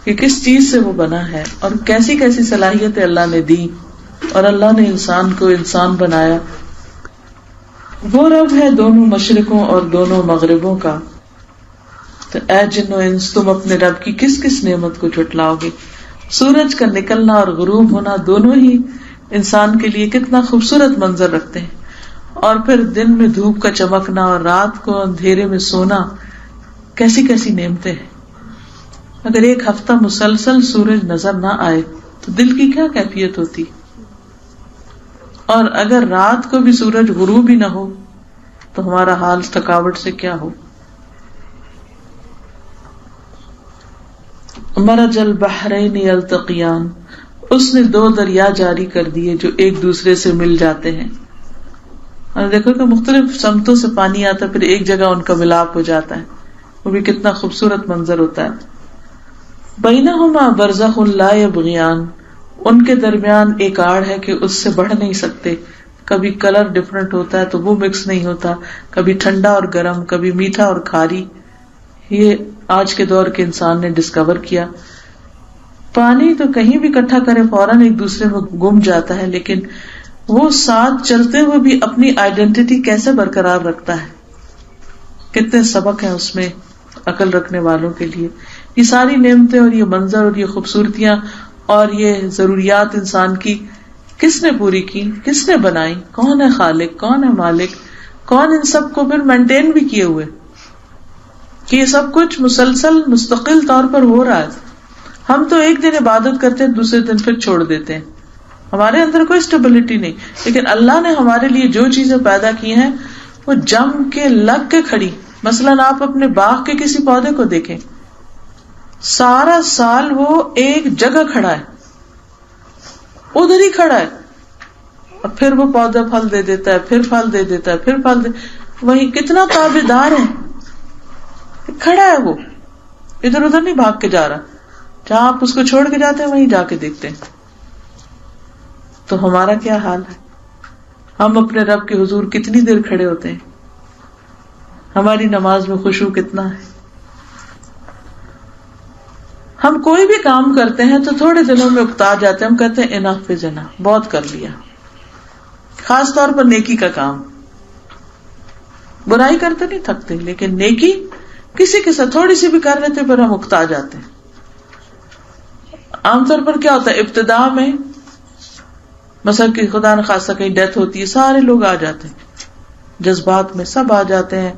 کہ کس چیز سے وہ بنا ہے اور کیسی کیسی صلاحیتیں اللہ نے دی، اور اللہ نے انسان کو انسان بنایا. وہ رب ہے دونوں مشرقوں اور دونوں مغربوں کا. تو اے جن و انس، تم اپنے رب کی کس کس نعمت کو جھٹلاؤ گے؟ سورج کا نکلنا اور غروب ہونا دونوں ہی انسان کے لیے کتنا خوبصورت منظر رکھتے ہیں، اور پھر دن میں دھوپ کا چمکنا اور رات کو اندھیرے میں سونا، کیسی کیسی نعمتیں ہیں. اگر ایک ہفتہ مسلسل سورج نظر نہ آئے تو دل کی کیا کیفیت ہوتی، اور اگر رات کو بھی سورج غروب ہی نہ ہو تو ہمارا حال تھکاوٹ سے کیا ہو. مرج البحرین یلتقیان، اس نے دو دریا جاری کر دیے جو ایک دوسرے سے مل جاتے ہیں. اور دیکھو کہ مختلف سمتوں سے پانی آتا ہے، پھر ایک جگہ ان کا ملاپ ہو جاتا ہے، وہ بھی کتنا خوبصورت منظر ہوتا ہے. بینہما برزخ لا یبغیان، ان کے درمیان ایک آڑ ہے کہ اس سے بڑھ نہیں سکتے. کبھی کلر ڈفرنٹ ہوتا ہے تو وہ مکس نہیں ہوتا، کبھی ٹھنڈا اور گرم، کبھی میٹھا اور کھاری. یہ آج کے دور کے انسان نے ڈسکور کیا. پانی تو کہیں بھی اکٹھا کرے فوراً ایک دوسرے میں گم جاتا ہے، لیکن وہ ساتھ چلتے ہوئے بھی اپنی آئیڈینٹی کیسے برقرار رکھتا ہے. کتنے سبق ہیں اس میں عقل رکھنے والوں کے لیے. یہ ساری نعمتیں اور یہ منظر اور یہ خوبصورتیاں اور یہ ضروریات انسان کی کس نے پوری کی، کس نے بنائی؟ کون ہے خالق، کون ہے مالک، کون ان سب کو پھر مینٹین بھی کیے ہوئے کہ یہ سب کچھ مسلسل مستقل طور پر ہو رہا ہے. ہم تو ایک دن عبادت کرتے ہیں، دوسرے دن پھر چھوڑ دیتے ہیں، ہمارے اندر کوئی اسٹیبلٹی نہیں. لیکن اللہ نے ہمارے لیے جو چیزیں پیدا کی ہیں وہ جم کے لگ کے کھڑی. مثلاً آپ اپنے باغ کے کسی پودے کو دیکھیں، سارا سال وہ ایک جگہ کھڑا ہے، ادھر ہی کھڑا ہے، اور پھر وہ پودا پھل دے دیتا ہے، پھر پھل دے دیتا ہے، پھر پھل دے. وہی کتنا تابعدار ہے، کھڑا ہے، وہ ادھر ادھر نہیں بھاگ کے جا رہا. جہاں آپ اس کو چھوڑ کے جاتے ہیں وہیں جا کے دیکھتے ہیں. تو ہمارا کیا حال ہے؟ ہم اپنے رب کے حضور کتنی دیر کھڑے ہوتے ہیں؟ ہماری نماز میں خشوع کتنا ہے؟ ہم کوئی بھی کام کرتے ہیں تو تھوڑے دنوں میں اکتا جاتے ہیں، ہم کہتے ہیں انف از انف، بہت کر لیا. خاص طور پر نیکی کا کام. برائی کرتے نہیں تھکتے، لیکن نیکی کسی کے ساتھ تھوڑی سی بھی کر لیتے پھر ہم اکتا جاتے ہیں. عام طور پر کیا ہوتا ہے، ابتدا میں مثلا کہ خدا نخواستہ کہیں ڈیتھ ہوتی ہے، سارے لوگ آ جاتے ہیں، جذبات میں سب آ جاتے ہیں،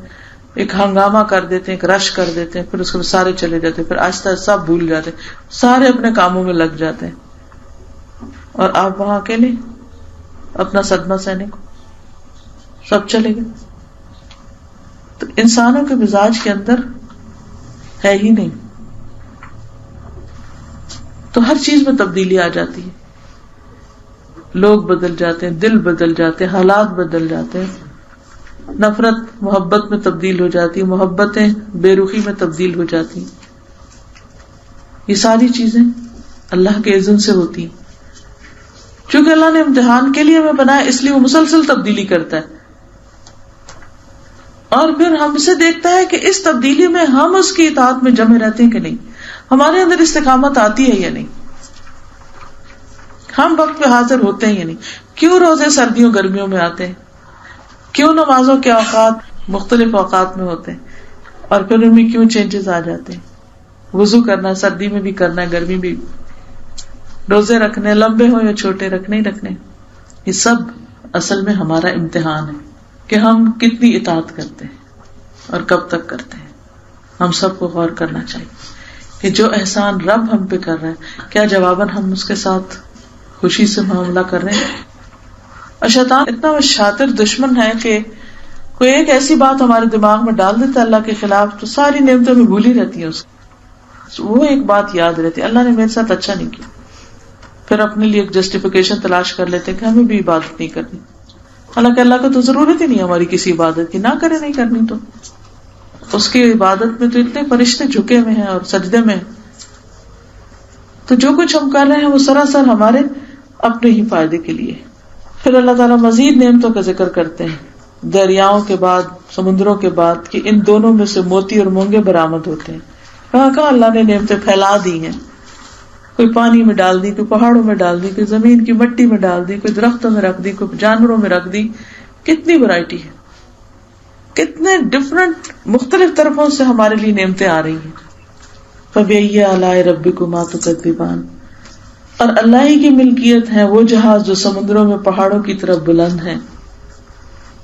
ایک ہنگامہ کر دیتے ہیں، ایک رش کر دیتے ہیں، پھر اس کے بعد سارے چلے جاتے ہیں، پھر آہستہ آہستہ سب بھول جاتے ہیں، سارے اپنے کاموں میں لگ جاتے ہیں، اور آپ وہاں اکیلے اپنا صدمہ سہنے کو، سب چلے گئے. تو انسانوں کے مزاج کے اندر ہے ہی نہیں. تو ہر چیز میں تبدیلی آ جاتی ہے. لوگ بدل جاتے ہیں، دل بدل جاتے ہیں، حالات بدل جاتے ہیں، نفرت محبت میں تبدیل ہو جاتی ہے، محبتیں بے رخی میں تبدیل ہو جاتی ہیں. یہ ساری چیزیں اللہ کے اذن سے ہوتی ہیں. چونکہ اللہ نے امتحان کے لیے ہمیں بنایا، اس لیے وہ مسلسل تبدیلی کرتا ہے. اور پھر ہم سے دیکھتا ہے کہ اس تبدیلی میں ہم اس کی اطاعت میں جمے رہتے ہیں کہ نہیں، ہمارے اندر استقامت آتی ہے یا نہیں، ہم وقت پہ حاضر ہوتے ہیں یا نہیں. کیوں روزے سردیوں گرمیوں میں آتے ہیں، کیوں نمازوں کے اوقات مختلف اوقات میں ہوتے ہیں، اور پھر ان میں کیوں چینجز آ جاتے ہیں. وضو کرنا سردی میں بھی کرنا ہے، گرمی بھی، روزے رکھنے لمبے ہو یا چھوٹے رکھنے ہی رکھنے. یہ سب اصل میں ہمارا امتحان ہے کہ ہم کتنی اطاعت کرتے ہیں اور کب تک کرتے ہیں. ہم سب کو غور کرنا چاہیے کہ جو احسان رب ہم پہ کر رہا ہے، کیا جواباً ہم اس کے ساتھ خوشی سے معاملہ کر رہے ہیں. اور شیطان اتنا شاطر دشمن ہے کہ کوئی ایک ایسی بات ہمارے دماغ میں ڈال دیتا ہے اللہ کے خلاف، تو ساری نعمتیں بھی بھولی رہتی ہیں. وہ ایک بات یاد رہتی ہے، اللہ نے میرے ساتھ اچھا نہیں کیا. پھر اپنے لیے ایک جسٹیفیکیشن تلاش کر لیتے کہ ہمیں بھی عبادت نہیں کرنی. حالانکہ اللہ کو تو ضرورت ہی نہیں ہماری کسی عبادت کی، نہ کرے نہیں کرنی. تو اس کی عبادت میں تو اتنے فرشتے جھکے ہوئے ہیں اور سجدے میں ہیں. تو جو کچھ ہم کر رہے ہیں وہ سراسر ہمارے اپنے ہی فائدے کے لیے. پھر اللہ تعالیٰ مزید نعمتوں کا ذکر کرتے ہیں، دریاؤں کے بعد، سمندروں کے بعد، کہ ان دونوں میں سے موتی اور مونگے برآمد ہوتے ہیں. کہاں کہاں اللہ نے نعمتیں پھیلا دی ہیں. کوئی پانی میں ڈال دی، کوئی پہاڑوں میں ڈال دی، کوئی زمین کی مٹی میں ڈال دی، کوئی درختوں میں رکھ دی، کوئی جانوروں میں رکھ دی. کتنی ورائٹی ہے، کتنے ڈفرنٹ مختلف طرفوں سے ہمارے لیے نعمتیں آ رہی ہیں. فَبِأَيِّ آلَاءِ رَبِّكُمَا تُكَذِّبَانِ. اور اللہ ہی کی ملکیت ہے وہ جہاز جو سمندروں میں پہاڑوں کی طرف بلند ہیں.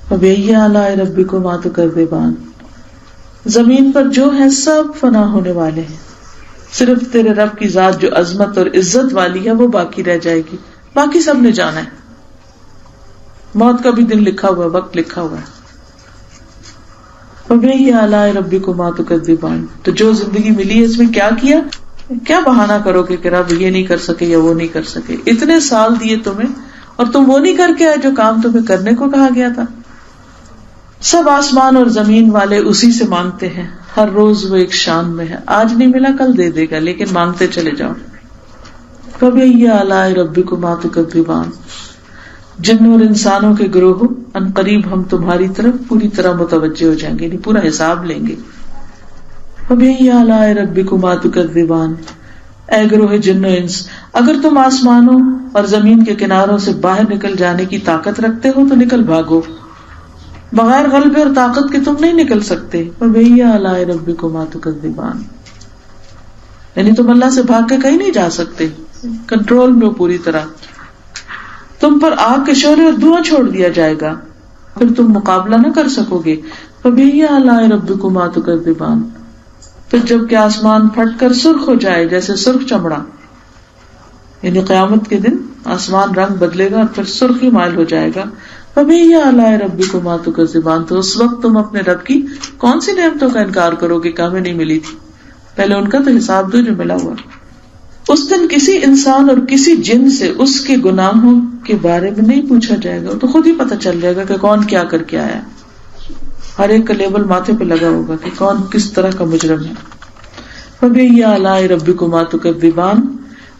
فَبِأَيِّ آلَاءِ رَبِّكُمَا تُكَذِّبَانِ. زمین پر جو ہے سب فنا ہونے والے ہیں، صرف تیرے رب کی ذات جو عظمت اور عزت والی ہے وہ باقی رہ جائے گی. باقی سب نے جانا ہے. موت کا بھی دن لکھا ہوا ہے، وقت لکھا ہوا ہے. فَبِأَيِّ آلَاءِ رَبِّكُمَا تُكَذِّبَانِ. تو جو زندگی ملی ہے اس میں کیا کیا، کیا بہانہ کرو کہ رب یہ نہیں کر سکے یا وہ نہیں کر سکے. اتنے سال دیے تمہیں اور تم وہ نہیں کر کے آئے جو کام تمہیں کرنے کو کہا گیا تھا. سب آسمان اور زمین والے اسی سے مانگتے ہیں، ہر روز وہ ایک شان میں ہے. آج نہیں ملا کل دے دے گا، لیکن مانگتے چلے جاؤ. فَبِأَيِّ آلَاءِ رَبِّكُمَا تُكَذِّبَانِ. جنوں اور انسانوں کے گروہ، ان قریب ہم تمہاری طرف پوری طرح متوجہ ہو جائیں گے، یعنی پورا حساب لیں گے. فَبِأَيِّ آلَاءِ رَبِّكُمَا تُكَذِّبَانِ. اے گروہ جن و انس، اگر تم آسمانوں اور زمین کے کناروں سے باہر نکل جانے کی طاقت رکھتے ہو تو نکل بھاگو. بغیر غلبے اور طاقت کے تم نہیں نکل سکتے. فَبِأَيِّ آلَاءِ رَبِّكُمَا تُكَذِّبَانِ. یعنی تم اللہ سے بھاگ کے کہیں نہیں جا سکتے، کنٹرول میں پوری طرح. تم پر آگ کے شعلے اور دھواں چھوڑ دیا جائے گا، پھر تم مقابلہ نہ کر سکو گے. فَبِأَيِّ آلَاءِ رَبِّكُمَا تُكَذِّبَانِ. پھر جب کہ آسمان پھٹ کر سرخ ہو جائے جیسے سرخ چمڑا، یعنی قیامت کے دن آسمان رنگ بدلے گا اور پھر سرخی مائل ہو جائے گا. فَبِأَيِّ آلَاءِ رَبِّكُمَا تُكَذِّبَانِ. تو اس وقت تم اپنے رب کی کون سی نعمتوں کا انکار کرو گے کہ ہمیں نہیں ملی تھی. پہلے ان کا تو حساب دو جو ملا ہوا. اس دن کسی انسان اور کسی جن سے اس کے گناہوں کے بارے میں نہیں پوچھا جائے گا. تو خود ہی پتہ چل جائے گا کہ کون کیا کر کے آیا. ہر ایک کا لیبل ماتھے پہ لگا ہوگا کہ کون کس طرح کا مجرم ہے. فَبِأَيِّ آلَاءِ رَبِّكُمَا تُكَذِّبَانِ.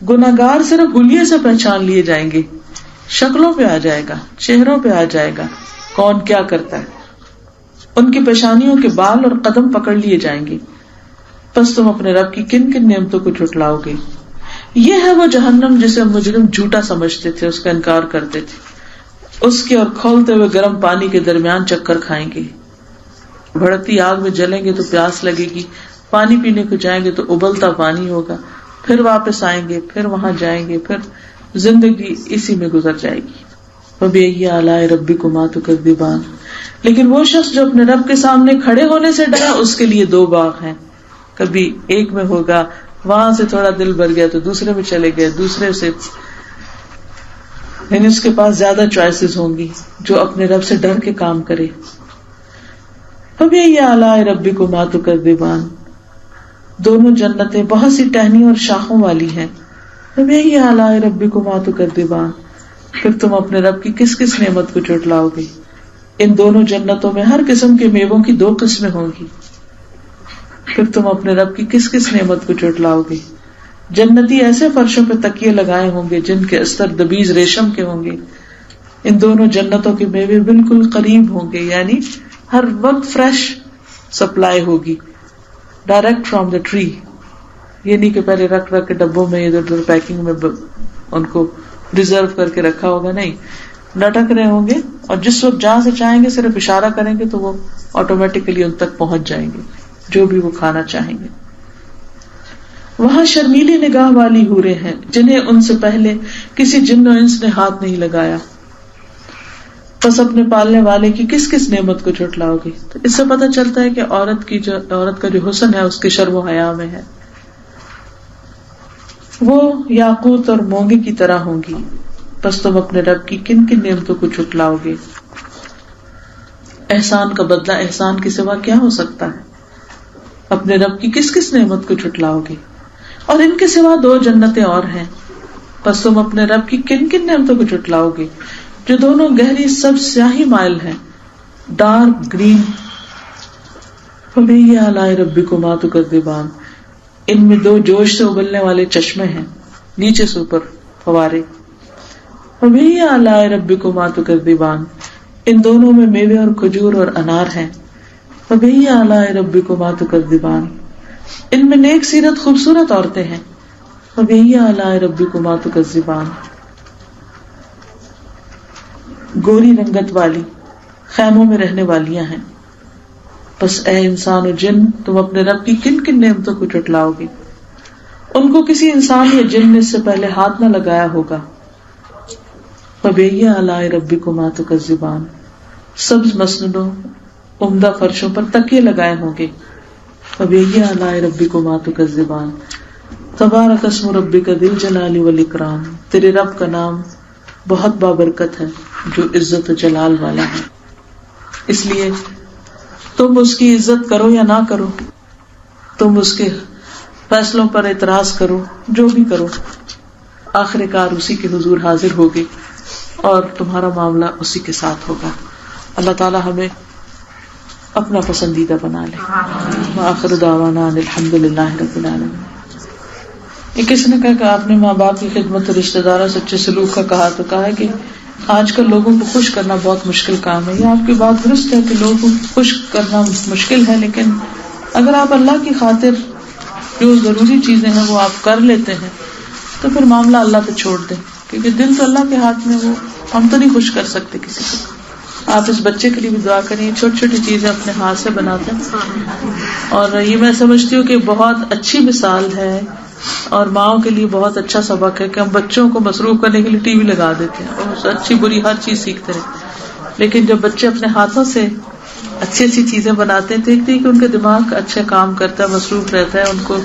گناہگار صرف حلیے سے پہچان لیے جائیں گے، شکلوں پہ آ جائے گا، چہروں پہ آ جائے گا کون کیا کرتا ہے. ان کی پیشانیوں کے بال اور قدم پکڑ لیے جائیں گے. پس تم اپنے رب کی کن کن نعمتوں کو جھٹلاؤ گے. یہ ہے وہ جہنم جسے مجرم جھوٹا سمجھتے تھے، اس کا انکار کرتے تھے. اس کے اور کھولتے ہوئے گرم پانی کے درمیان چکر کھائیں گے. بھڑکتی آگ میں جلیں گے تو پیاس لگے گی، پانی پینے کو جائیں گے تو ابلتا پانی ہوگا، پھر واپس آئیں گے، پھر وہاں جائیں گے، پھر زندگی اسی میں گزر جائے گی. فَبِأَيِّ آلَاءِ رَبِّكُمَا تُكَذِّبَانِ. لیکن وہ شخص جو اپنے رب کے سامنے کھڑے ہونے سے ڈرا، اس کے لیے دو باغ ہیں. کبھی ایک میں ہوگا، وہاں سے تھوڑا دل بھر گیا تو دوسرے میں چلے گئے، دوسرے سے، یعنی اس کے پاس زیادہ چوائسز ہوں گی جو اپنے رب سے ڈر کے کام کرے. فَبِأَيِّ آلَاءِ رَبِّكُمَا تُكَذِّبَانِ. دونوں جنتیں بہت سی ٹہنیوں اور شاخوں والی ہیں. فبأي آلاء ربكما تكذبان، پھر تم اپنے رب کی کس کس نعمت کو جھٹلاؤ گے؟ ان دونوں جنتوں میں ہر قسم کے میووں کی 2 قسمیں ہوں گی، پھر تم اپنے رب کی کس کس نعمت کو جھٹلاؤ گے؟ جنتی ایسے فرشوں پہ تکیے لگائے ہوں گے جن کے استر دبیز ریشم کے ہوں گے. ان دونوں جنتوں کے میوے بالکل قریب ہوں گے، یعنی ہر وقت فریش سپلائی ہوگی، ڈائریکٹ فرام دا ٹری. یہ نہیں کہ پہلے رکھ کے ڈبوں میں ادھر ادھر پیکنگ میں ان کو ریزرو کر کے رکھا ہوگا، نہیں، لٹک رہے ہوں گے اور جس وقت جہاں سے چاہیں گے صرف اشارہ کریں گے تو وہ آٹومیٹکلی ان تک پہنچ جائیں گے جو بھی وہ کھانا چاہیں گے. وہاں شرمیلی نگاہ والی حوریں ہیں جنہیں ان سے پہلے کسی جن و انس نے ہاتھ نہیں لگایا. بس اپنے پالنے والے کی کس کس نعمت کو جھٹلاؤ گے؟ تو اس سے پتہ چلتا ہے کہ عورت کا جو حسن ہے اس کے شرم و حیا میں ہے. وہ یاقوت اور مونگے کی طرح ہوں گی. بس تم اپنے رب کی کن کن نعمتوں کو جھٹلاؤ گے؟ احسان کا بدلہ احسان کے سوا کیا ہو سکتا ہے؟ اپنے رب کی کس کس نعمت کو جھٹلاؤ گے؟ اور ان کے سوا 2 جنتیں اور ہیں. بس تم اپنے رب کی کن کن نعمتوں کو جھٹلاؤ گے جو دونوں گہری سب سیاہی مائل ہیں، ڈارک گرین. فبأي آلاء ربكما تكذبان، ان میں 2 جوش سے ابلنے والے چشمے ہیں، نیچے سے اوپر فوارے. فبأي آلاء ربكما تكذبان، ان دونوں میں میوے اور کھجور اور انار ہیں. فبأي آلاء ربكما تكذبان، ان میں نیک سیرت خوبصورت عورتیں ہیں. فبأي آلاء ربكما تكذبان، گوری رنگت والی خیموں میں رہنے والیاں ہیں. بس اے انسان و جن، تم اپنے رب کی کن کن نعمتوں کو جھٹلاؤ گے؟ ان کو کسی انسان یا جن نے اس سے پہلے ہاتھ نہ لگایا ہوگا. فبأي آلاء ربكما تكذبان، سبز مسندوں عمدہ فرشوں پر تکیے لگائے ہوں گے. فبأي آلاء ربكما تكذبان، تبارک اسم ربک ذی الجلال والاکرام، تیرے رب کا نام بہت بابرکت ہے جو عزت و جلال والا ہے. اس لیے تم اس کی عزت کرو یا نہ کرو، تم اس کے فیصلوں پر اعتراض کرو، جو بھی کرو، آخر کار اسی کے حضور حاضر ہوگی اور تمہارا معاملہ اسی کے ساتھ ہوگا. اللہ تعالی ہمیں اپنا پسندیدہ بنا لے. وآخر دعوانا ان الحمدللہ رب العالمین. یہ کسی نے کہا کہ آپ نے ماں باپ کی خدمت اور رشتہ داروں سے اچھے سلوک کا کہا، تو کہا ہے کہ آج کل لوگوں کو خوش کرنا بہت مشکل کام ہے. یہ آپ کی بات درست ہے کہ لوگوں کو خوش کرنا مشکل ہے، لیکن اگر آپ اللہ کی خاطر جو ضروری چیزیں ہیں وہ آپ کر لیتے ہیں تو پھر معاملہ اللہ پہ چھوڑ دیں، کیونکہ دل تو اللہ کے ہاتھ میں، وہ ہم تو نہیں خوش کر سکتے کسی کو. آپ اس بچے کے لیے بھی دعا کریں. چھوٹی چھوٹی چیزیں اپنے ہاتھ سے بناتے ہیں، اور یہ میں سمجھتی ہوں کہ بہت اچھی مثال ہے اور ماؤں کے لیے بہت اچھا سبق ہے کہ ہم بچوں کو مصروف کرنے کے لیے ٹی وی لگا دیتے ہیں اور اچھی بری ہر چیز سیکھتے رہے. لیکن جب بچے اپنے ہاتھوں سے اچھی اچھی چیزیں بناتے ہیں، دیکھتے ہیں کہ ان کا دماغ اچھا کام کرتا ہے، مصروف رہتا ہے، ان کو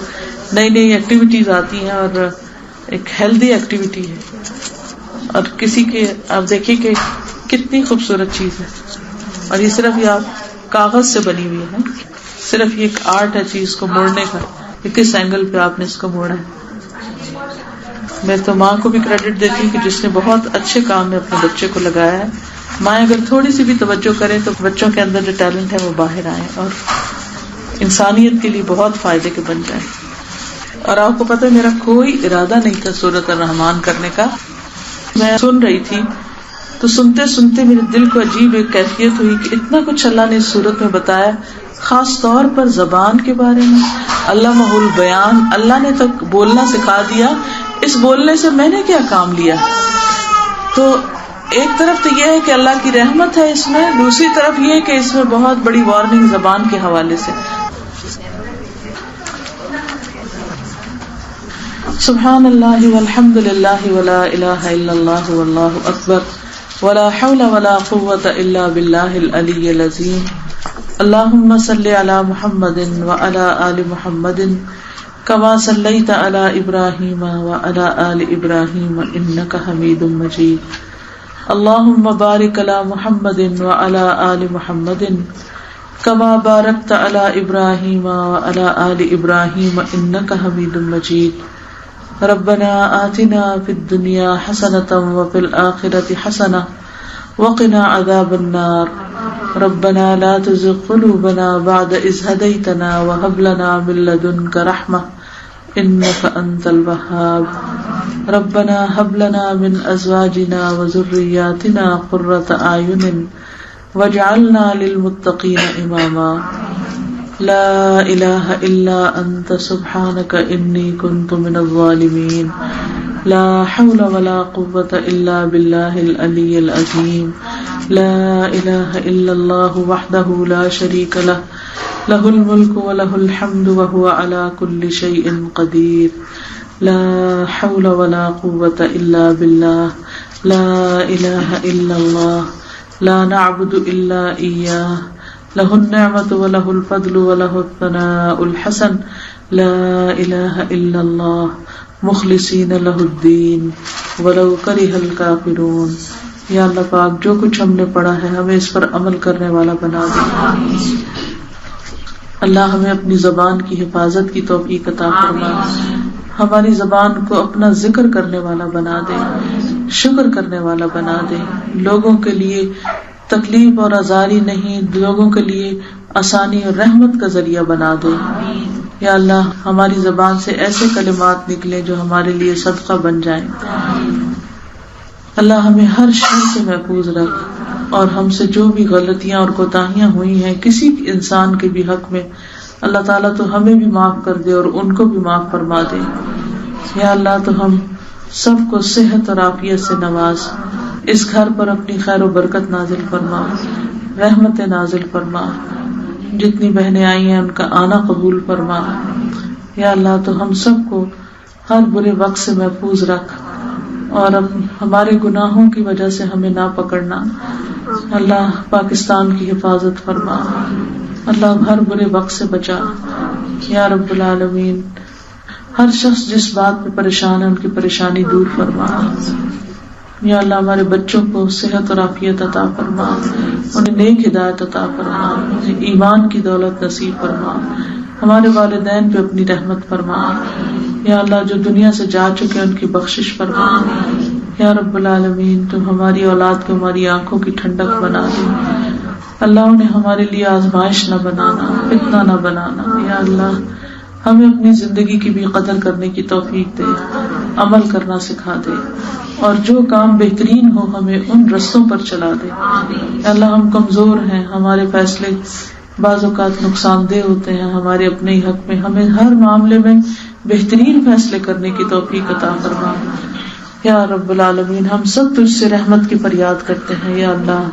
نئی نئی ایکٹیویٹیز آتی ہیں اور ایک ہیلدی ایکٹیویٹی ہے. اور کسی کے آپ دیکھیے کہ کتنی خوبصورت چیز ہے، اور یہ صرف یہ آپ کاغذ سے بنی ہوئی ہے، صرف یہ ایک آرٹ ہے چیز کو موڑنے کا کہ کس اینگل پہ آپ نے اس کو موڑا ہے. میں تو ماں کو بھی کریڈٹ دیتی ہوں کہ جس نے بہت اچھے کام میں اپنے بچے کو لگایا ہے. ماں اگر تھوڑی سی بھی توجہ کرے تو بچوں کے اندر جو ٹیلنٹ ہے وہ باہر آئے اور انسانیت کے لیے بہت فائدے کے بن جائے. اور آپ کو پتہ ہے میرا کوئی ارادہ نہیں تھا سورۃ الرحمن کرنے کا. میں سن رہی تھی تو سنتے سنتے میرے دل کو عجیب ایک کیفیت ہوئی کہ اتنا کچھ اللہ نے اس سورت میں بتایا، خاص طور پر زبان کے بارے میں. علمہ البیان، اللہ نے تک بولنا سکھا دیا. اس بولنے سے میں نے کیا کام لیا؟ تو ایک طرف تو یہ ہے کہ اللہ کی رحمت ہے اس میں، دوسری طرف یہ ہے کہ اس میں بہت بڑی وارننگ زبان کے حوالے سے. سبحان اللہ والحمد للہ ولا الہ الا اللہ واللہ اکبر ولا حول ولا قوة الا باللہ العلی العظیم. اللہم صل علی محمد وعلی آل محمد کما صلیت علی ابراہیم وعلی آل ابراہیم انک حمید مجید. اللہم بارک علی محمد وعلی آل محمد کما بارکت علی ابراہیم وعلی آل ابراہیم انک حمید مجید. ربنا آتنا فی الدنیا حسنۃ وفی الآخرۃ حسنۃ وقنا عذاب النار ربنا لا تزغ قلوبنا بعد إذ هديتنا وهب لنا من لدنك رحمة إنك أنت الوهاب ربنا هب لنا من أزواجنا وذرياتنا قرة أعين واجعلنا للمتقين إماما لا إله إلا أنت سبحانك إني كنت من الظالمين لا حول ولا قوة إلا بالله العلي العظيم لا إله إلا الله وحده لا شريك له له الملك وله الحمد وهو على كل شيء قدير لا حول ولا قوة إلا بالله لا إله إلا الله لا نعبد إلا إياه له النعمة وله الفضل وله الثناء الحسن لا إله إلا الله مخلصين له الدين ولو كره الكافرون. یا اللہ پاک جو کچھ ہم نے پڑھا ہے ہمیں اس پر عمل کرنے والا بنا دے. اللہ ہمیں اپنی زبان کی حفاظت کی توفیق عطا فرما. ہماری زبان کو اپنا ذکر کرنے والا بنا دے, شکر کرنے والا بنا دے, لوگوں کے لیے تکلیف اور آزاری نہیں, لوگوں کے لیے آسانی اور رحمت کا ذریعہ بنا دے. یا اللہ ہماری زبان سے ایسے کلمات نکلیں جو ہمارے لیے صدقہ بن جائیں. اللہ ہمیں ہر شر سے محفوظ رکھ, اور ہم سے جو بھی غلطیاں اور کوتاہیاں ہوئی ہیں کسی انسان کے بھی حق میں, اللہ تعالیٰ تو ہمیں بھی معاف کر دے اور ان کو بھی معاف فرما دے. یا اللہ تو ہم سب کو صحت اور عافیت سے نواز, اس گھر پر اپنی خیر و برکت نازل فرما, رحمت نازل فرما. جتنی بہنیں آئی ہیں ان کا آنا قبول فرما. یا اللہ تو ہم سب کو ہر برے وقت سے محفوظ رکھ, اور ہمارے گناہوں کی وجہ سے ہمیں نہ پکڑنا. اللہ پاکستان کی حفاظت فرما, اللہ ہر برے وقت سے بچا. یا رب العالمین ہر شخص جس بات پہ پریشان ہے ان کی پریشانی دور فرما. یا اللہ ہمارے بچوں کو صحت اور عافیت عطا فرما, انہیں نیک ہدایت عطا فرما, انہیں ایمان کی دولت نصیب فرما. ہمارے والدین پہ اپنی رحمت فرما. یا اللہ جو دنیا سے جا چکے ان کی بخشش فرما. یا رب العالمین تم ہماری اولاد کو ہماری آنکھوں کی ٹھنڈک بنا دے. اللہ انہیں ہمارے لیے آزمائش نہ بنانا, فتنہ نہ بنانا. یا اللہ ہمیں اپنی زندگی کی بھی قدر کرنے کی توفیق دے, عمل کرنا سکھا دے, اور جو کام بہترین ہو ہمیں ان رستوں پر چلا دے. یا اللہ ہم کمزور ہیں, ہمارے فیصلے بعض اوقات نقصان دہ ہوتے ہیں ہمارے اپنے ہی حق میں, ہمیں ہر معاملے میں بہترین فیصلے کرنے کی توفیق عطا فرما. یا رب العالمین ہم سب تجھ سے رحمت کی فریاد کرتے ہیں. یا اللہ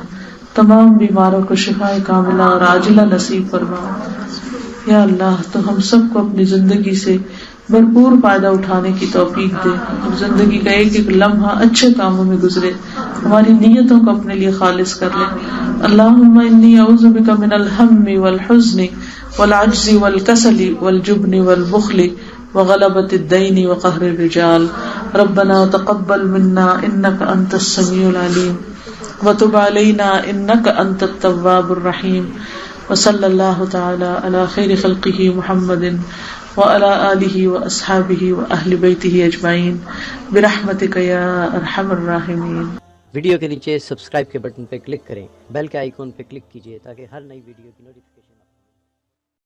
تمام بیماروں کو شفائے کاملہ اور عاجلہ نصیب فرما. یا اللہ تو ہم سب کو اپنی زندگی سے بھرپور فائدہ اٹھانے کی توفیق دے, زندگی کا ایک ایک لمحہ اچھے کاموں میں گزرے, ہماری نیتوں کو اپنے لیے خالص کر لے. اللہم انی اعوذ بک من الہم والحزن والعجز والکسل والجبن والبخل وغلبۃ الدین وقہر الرجال. ربنا تقبل منا انک انت السمیع العلیم وتب علینا انک انت التواب الرحیم. وصلی اللہ تعالی علی خیر خلقہ محمد وعلی آلہ واصحابہ واہل بیتہ اجمعین برحمتک یا ارحم الراحمین. ویڈیو کے نیچے سبسکرائب کے بٹن پہ کلک کریں, بیل کے آئیکن پہ کلک کیجیے تاکہ ہر نئی ویڈیو کی نوٹیفیکیشن